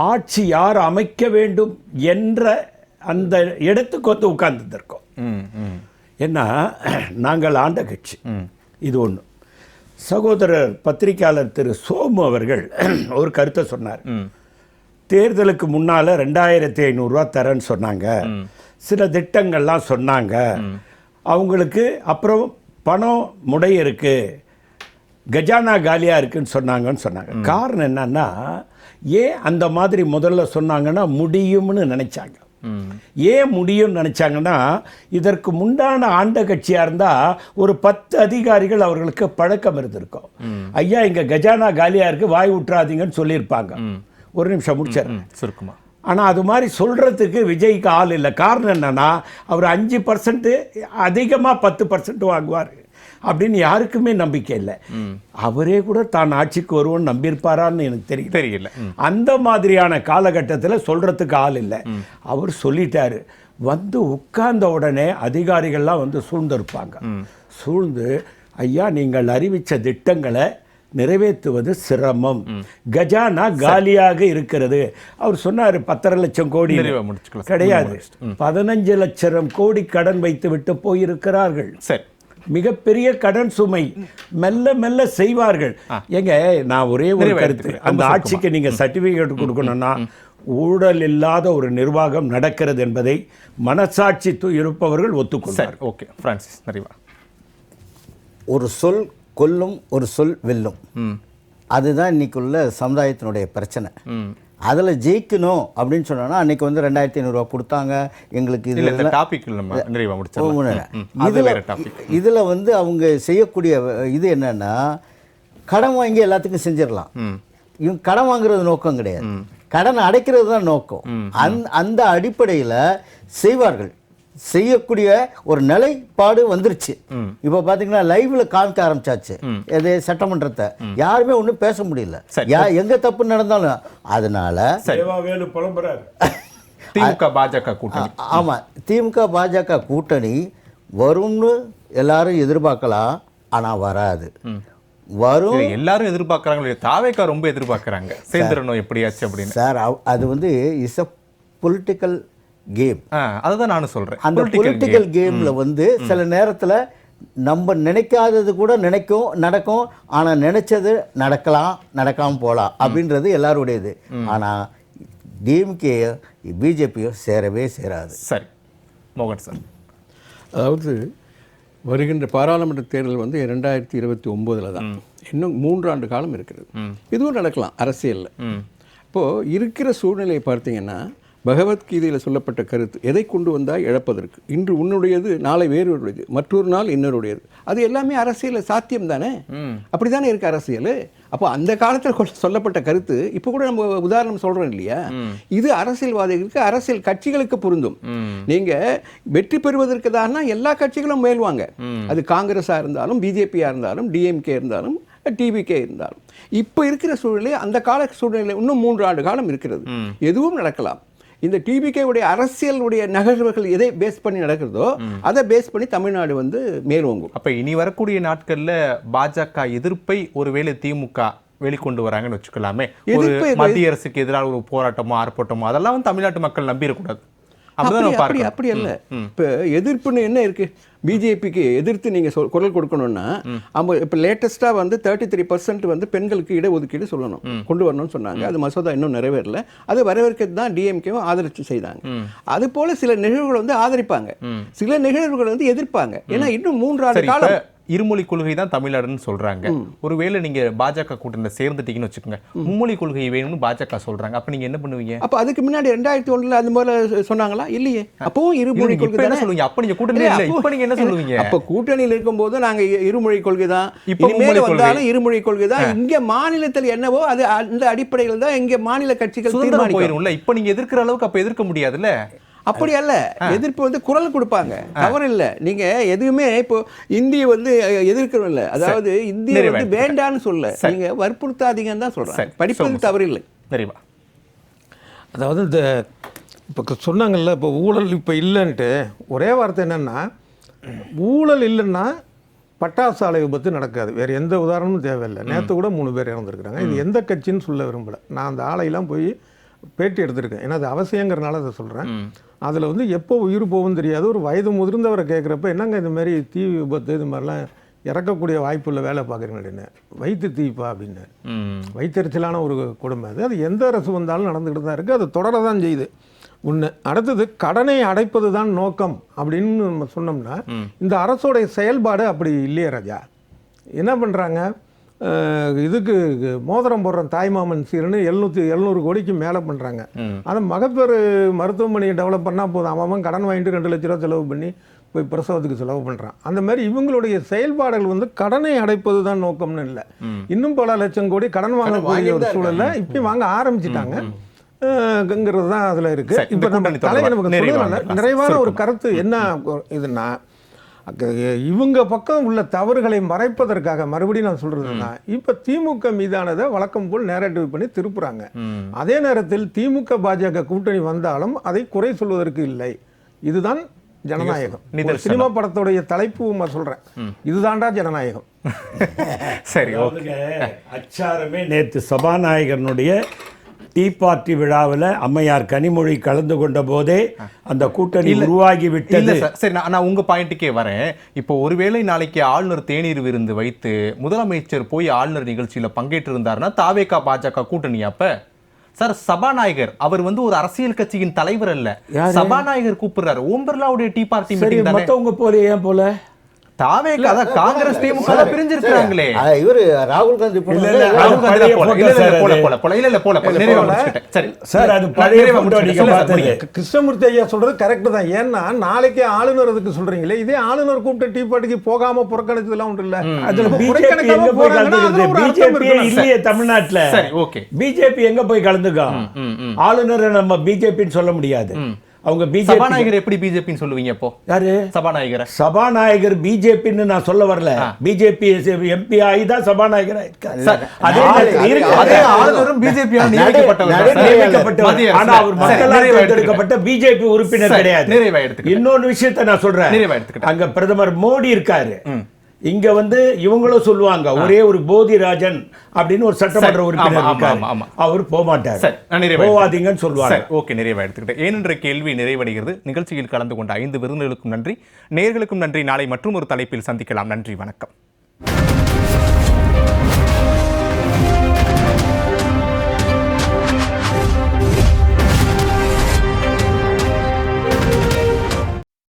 ஆட்சி யார் அமைக்க வேண்டும் என்ற அந்த இடத்துக்கு வந்து உட்கார்ந்துருக்கோம். ஏன்னா நாங்கள் ஆண்ட கட்சி, இது ஒன்று. சகோதரர் பத்திரிகையாளர் திரு சோமு அவர்கள் ஒரு கருத்தை சொன்னார். தேர்தலுக்கு முன்னால் 2500 ரூபா தரேன்னு சொன்னாங்க, சில திட்டங்கள்லாம் சொன்னாங்க, அவங்களுக்கு அப்புறம் பணம் முடைய இருக்கு, கஜானா காலியாக இருக்குன்னு சொன்னாங்க. காரணம் என்னன்னா, ஏன் அந்த மாதிரி முதல்ல சொன்னாங்கன்னா முடியும்னு நினைச்சாங்க. ஏன் முடியும்னு நினைச்சாங்கன்னா, இதற்கு முன்னான ஆண்ட கட்சியாக இருந்தால் ஒரு 10 அதிகாரிகள் அவர்களுக்கு பழக்கம் இருந்திருக்கும். ஐயா இங்கே கஜானா காலியாக இருக்கு, வாய் விட்டுறாதீங்கன்னு சொல்லியிருப்பாங்க. ஒரு நிமிஷம் முடிச்சிடறேன் சுருக்கமாக. ஆனால் அது மாதிரி சொல்கிறதுக்கு விஜய்க்கு ஆள் இல்லை. காரணம் என்னன்னா, அவர் 5% அதிகமாக 10% வாங்குவார் அப்படின்னு யாருக்குமே நம்பிக்கை இல்லை. அவரே கூட தான் ஆட்சிக்கு வருவோன்னு நம்பியிருப்பாரான்னு எனக்கு தெரியல. அந்த மாதிரியான காலகட்டத்தில் சொல்கிறதுக்கு ஆள் இல்லை. அவர் சொல்லிட்டாரு. வந்து உட்கார்ந்த உடனே அதிகாரிகள்லாம் வந்து சூழ்ந்திருப்பாங்க. சூழ்ந்து ஐயா நீங்கள் அறிவித்த திட்டங்களை நிறைவேற்றுவது சிரமம், கஜானா காலியாக இருக்கிறது. அவர் சொன்னார் 10.5 லட்சம் கோடி கிடையாது, 15 லட்சம் கோடி கடன் வைத்து விட்டு போயிருக்கிறார்கள். சரி, மிகப்பெரிய கடன் சுமை, மெல்ல மெல்ல செய்வார்கள். ஏங்க நான் ஒரே ஒரு கருத்து, அந்த ஆட்சிக்கு நீங்க சர்டிபிகேட் கொடுக்கணும்னா ஊழல் இல்லாத ஒரு நிர்வாகம் நடக்கிறது என்பதை மனசாட்சி இருப்பவர்கள் ஒத்துக்கொள்வார். ஓகே பிரான்சிஸ் நிறைவா. ஒரு சொல் கொல்லும், ஒரு சொல் வெல்லும். அதுதான் இன்னைக்குள்ள சமுதாயத்தினுடைய பிரச்சனை. அதில் ஜெயிக்கணும் அப்படின்னு சொன்னோன்னா அன்னைக்கு வந்து 2500 ரூபா கொடுத்தாங்க எங்களுக்கு. இதில் வந்து அவங்க செய்யக்கூடிய இது என்னன்னா, கடன் வாங்கி எல்லாத்துக்கும் செஞ்சிடலாம். இவங்க கடன் வாங்குறது நோக்கம் கிடையாது, கடன் அடைக்கிறது தான் நோக்கம். அந்த அடிப்படையில் செய்வார்கள். செய்யக்கூடிய ஒரு நிலைப்பாடு வந்துருச்சு. இப்போ பார்த்தீங்கன்னா லைவ்ல காமிக்க ஆரம்பிச்சாச்சு எது சட்டமன்றத்தை. யாருமே ஒன்றும் பேச முடியல, எங்க தப்பு நடந்தாலும். அதனால திமுக பாஜக கூட்டணி, ஆமா திமுக பாஜக கூட்டணி வரும்னு எல்லாரும் எதிர்பார்க்கலாம். ஆனா வராது. வரும் எல்லாரும் எதிர்பார்க்கறாங்க, தாவேக்கா ரொம்ப எதிர்பார்க்கறாங்க சேர்ந்துடணும் எப்படியாச்சு அப்படின்னு. சார் அது வந்து இஸ் அ பொலிட்டிக்கல் கேம். அதுதான் நானும் சொல்றேன். அந்த பொலிட்டிக்கல் கேம்ல வந்து சில நேரத்தில் நம்ம நினைக்காதது கூட நடக்கும். ஆனா நினைச்சது நடக்காம போகலாம் அப்படின்றது எல்லாருடையது. ஆனா டிஎம்கே பிஜேபியோ சேரவே சேராது. சரி மோகன் சார். அதாவது வருகின்ற பாராளுமன்ற தேர்தல் வந்து 2029 தான். இன்னும் 3 ஆண்டு காலம் இருக்கிறது. இதுவும் நடக்கலாம் அரசியலில். இப்போது இருக்கிற சூழ்நிலையை பார்த்தீங்கன்னா, பகவத்கீதையில் சொல்லப்பட்ட கருத்து, எதை கொண்டு வந்தால் இழப்பதற்கு, இன்று உன்னுடையது நாளை வேறொருடையது, மற்றொரு நாள் இன்னொருடையது. அது எல்லாமே அரசியலில் சாத்தியம் தானே? அப்படி தானே இருக்குது அரசியல். அப்போ அந்த காலத்தில் சொல்லப்பட்ட கருத்து இப்போ கூட நம்ம உதாரணம் சொல்கிறோம் இல்லையா? இது அரசியல்வாதிகளுக்கு, அரசியல் கட்சிகளுக்கு பொருந்தும். நீங்கள் வெற்றி பெறுவதற்கு தானா எல்லா கட்சிகளும் முயல்வாங்க. அது காங்கிரஸாக இருந்தாலும், பிஜேபியாக இருந்தாலும், டிஎம்கே இருந்தாலும், டிவிகே இருந்தாலும். இப்போ இருக்கிற சூழ்நிலை, அந்த கால சூழ்நிலை இன்னும் 3 ஆண்டு காலம் இருக்கிறது. எதுவும் நடக்கலாம். இந்த டிபிகேவுடைய அரசியலுடைய நகர்வுகள் எதை பேஸ் பண்ணி நடக்கிறதோ அதை பேஸ் பண்ணி தமிழ்நாடு வந்து மேலோங்கும். அப்போ இனி வரக்கூடிய நாட்களில் பாஜக எதிர்ப்பை ஒருவேளை திமுக வெளிக்கொண்டு வராங்கன்னு வச்சுக்கலாமே. மத்திய அரசுக்கு எதிராக ஒரு போராட்டமோ ஆர்ப்பாட்டமோ அதெல்லாம் வந்து தமிழ்நாட்டு மக்கள் நம்பிடக்கூடாது. அப்படி அல்ல. இப்போ எதிர்ப்புன்னு என்ன இருக்கு? பிஜேபிக்கு எதிர்த்து நீங்கள் குரல் கொடுக்கணும்னா, இப்போ லேட்டஸ்ட்டாக வந்து 33% வந்து பெண்களுக்கு இடஒதுக்கீடு சொல்லணும், கொண்டு வரணும்னு சொன்னாங்க. அது மசோதா இன்னும் நிறைவேறல. அது வரவேற்கிறது தான் டிஎம்கேவும் ஆதரிச்சு செய்தாங்க. அது போல சில நிகழ்வுகள் வந்து ஆதரிப்பாங்க, சில நிகழ்வுகள் வந்து எதிர்ப்பாங்க. ஏன்னா இன்னும் 3 ஆண்டு காலம் இருமொழி கொள்கை தான் தமிழ்நாடுன்னு சொல்றாங்க. ஒருவேளை நீங்க பாஜக கூட்டணியில் சேர்ந்துட்டீங்கன்னு வச்சுக்கோங்க, மும்மொழி கொள்கை வேணும்னு பாஜக சொல்றாங்க, அப்ப நீங்க என்ன பண்ணுவீங்க? அப்ப அதுக்கு முன்னாடி 2001 அது மாதிரி சொன்னாங்களா? இல்லையே. அப்பவும் இருமொழி கொள்கை என்ன சொல்லுவீங்க? அப்ப நீங்க கூட்டணி இல்ல, இப்ப நீங்க என்ன சொல்லுவீங்க? அப்ப கூட்டணியில் இருக்கும்போது நாங்க இருமொழி கொள்கை தான், இனிமேல் வந்தாலும் இருமொழி கொள்கை தான். இங்க மாநிலத்தில் என்னவோ அது அந்த அடிப்படையில் தான் இங்க மாநில கட்சிகள் தீர்மானிக்கும். இப்ப நீங்க எதிர்க்கிற அளவுக்கு அப்ப எதிர்க்க முடியாதுல்ல. அப்படி அல்ல, எதிர்ப்பு வந்து குரல் கொடுப்பாங்க, தவறு இல்லை. நீங்க எதுவுமே இப்போ இந்திய வந்து எதிர்க்கிறோம் இல்லை, அதாவது இந்திய வந்து வேண்டான்னு சொல்ல, நீங்க வற்புறுத்தாதீங்கன்னு தான் சொல்றேன். படிப்பது தவறு இல்லை. நிறைவா அதாவது இந்த இப்போ சொன்னாங்கல்ல, இப்போ ஊழல் இப்போ இல்லைன்ட்டு ஒரே வார்த்தை என்னென்னா, ஊழல் இல்லைன்னா பட்டாசு ஆலை விபத்து நடக்காது. வேறு எந்த உதாரணமும் தேவையில்லை. நேற்று கூட 3 பேர் இறந்துருக்குறாங்க. இது எந்த கட்சின்னு சொல்ல விரும்பலை. நான் அந்த ஆலையெல்லாம் போய் பேட்டி எடுத்திருக்கேன். ஏன்னா அது அவசியங்கிறனால அதை சொல்கிறேன். அதில் வந்து எப்போ உயிர் போகும்னு தெரியாது. ஒரு வயது முதிர்ந்தவரை கேட்குறப்ப, என்னங்க இந்த மாதிரி தீ விபத்து இது மாதிரிலாம் இறக்கக்கூடிய வாய்ப்புள்ள வேலை பார்க்குறீங்க அப்படின்னு. வயிற்று தீப்பா அப்படின்னு. வயிற்றெரிச்சலான ஒரு கொடுமை அது. அது எந்த அரசு வந்தாலும் நடந்துக்கிட்டு தான் இருக்குது. அது தொடர தான் செய்யுது. ஒன்று. அடுத்தது, கடனை அடைப்பது தான் நோக்கம் அப்படின்னு நம்ம சொன்னோம்னா, இந்த அரசோடைய செயல்பாடு அப்படி இல்லையே ராஜா. என்ன பண்ணுறாங்க, இதுக்கு மோதிரம் போடுற தாய்மாமன் சீர்னு 700 கோடிக்கு மேலே பண்ணுறாங்க. ஆனால் மகப்பேறு மருத்துவமனையை டெவலப் பண்ணால் போதும், அவன் கடன் வாங்கிட்டு 2 லட்ச ரூபா செலவு பண்ணி போய் பிரசவத்துக்கு செலவு பண்ணுறான். அந்த மாதிரி இவங்களுடைய செயல்பாடுகள் வந்து கடனை அடைப்பது தான் நோக்கம்னு இல்லை. இன்னும் பல லட்சம் கோடி கடன் வாங்கக்கூடிய ஒரு சூழல்ல இப்பயும் வாங்க ஆரம்பிச்சிட்டாங்க ங்கிறது தான் அதில் இருக்குது. இப்போ நம்ம நமக்கு நிறைவான ஒரு கருத்து என்ன இதுன்னா, இவங்க பக்கம் உள்ள தவறுகளை மறைப்பதற்காக மறுபடியும் நான் சொல்றதுன்னா, இப்ப திமுக மீதானதை வழக்கம் போல் நேரேட்டிவ் பண்ணி திருப்புறாங்க. அதே நேரத்தில் திமுக பாஜக கூட்டணி வந்தாலும் அதை குறை சொல்வதற்கு இல்லை. இதுதான் ஜனநாயகம். சினிமா படத்துடைய தலைப்பு சொல்றேன், இதுதான்டா ஜனநாயகம். சரி, அச்சாரமே நேற்று சபாநாயகனுடைய டீ பார்ட்டி விழாவில் அம்மையார் கனிமொழி கலந்து கொண்ட போதே அந்த கூட்டணி உருவாகி விட்டது. சரி, நான் உங்க பாயிண்ட்டுக்கே வரேன். இப்போ ஒருவேளை நாளைக்கு ஆளுநர் தேநீர் விருந்து வைத்து முதலமைச்சர் போய் ஆளுநர் நிகழ்ச்சியில பங்கேற்று இருந்தாருன்னா தாவேகா பாஜக கூட்டணி அப்ப சார் சபாநாயகர் அவர் வந்து ஒரு அரசியல் கட்சியின் தலைவர் அல்ல, சபாநாயகர் கூப்பிடுறாரு. ஓம் பிர்லாவுடைய டீ பார்ட்டி மீட்டிங் தானே. மத்தவங்க போல ஏன் போல தாவேகா அத காங்கிரஸ் திமுக பிரிஞ்சிருக்காங்களே. இவரு ராகுல் காந்தி கிருஷ்ணமூர்த்தி ஐயா சொல்றது கரெக்ட் தான். ஏன்னா நாளைக்கு ஆளுநர் அதுக்கு சொல்றீங்களே, இதே ஆளுநர் கூப்பிட்டு டீ பார்ட்டிக்கு போகாம புறக்கணிச்சதெல்லாம் உண்டு இல்ல. இல்லையே தமிழ்நாட்டுல. பிஜேபி எங்க போய் கலந்துக்கா? ஆளுநரை நம்ம பிஜேபின்னு சொல்ல முடியாது. அவங்க சபாநாயகர் எப்படி பிஜேபின்னு சொல்லுவீங்க? அப்போ யாரு சபாநாயகர் பிஜேபின்னு நான் சொல்ல வரல. பிஜேபி எம்பி ஆகி தான் சபாநாயகர் ஆனா அவர் மக்களால் தேர்ந்தெடுக்கப்பட்ட பிஜேபி உறுப்பினர் கிடையாது. இன்னொரு விஷயத்தை நான் சொல்றேன். அங்க பிரதமர் மோடி இருக்காரு, இங்க வந்து இவங்களும் சொல்லுவாங்க ஒரே ஒரு போதிராஜன் அப்படின்னு ஒரு சட்டமன்ற உறுப்பினர் இருக்காரு, அவர் போக மாட்டார், போவாதீங்கன்னு சொல்லுவாங்க. ஓகே, நிறைவா எடுத்துக்கிட்டேன். ஏனென்ற கேள்வி நிறைவடைகிறது. நிகழ்ச்சியில் கலந்து கொண்ட 5 விருந்தினர்களுக்கும் நன்றி, நேயர்களுக்கும் நன்றி. நாளை மற்றும் ஒரு தலைப்பில் சந்திக்கலாம். நன்றி, வணக்கம்.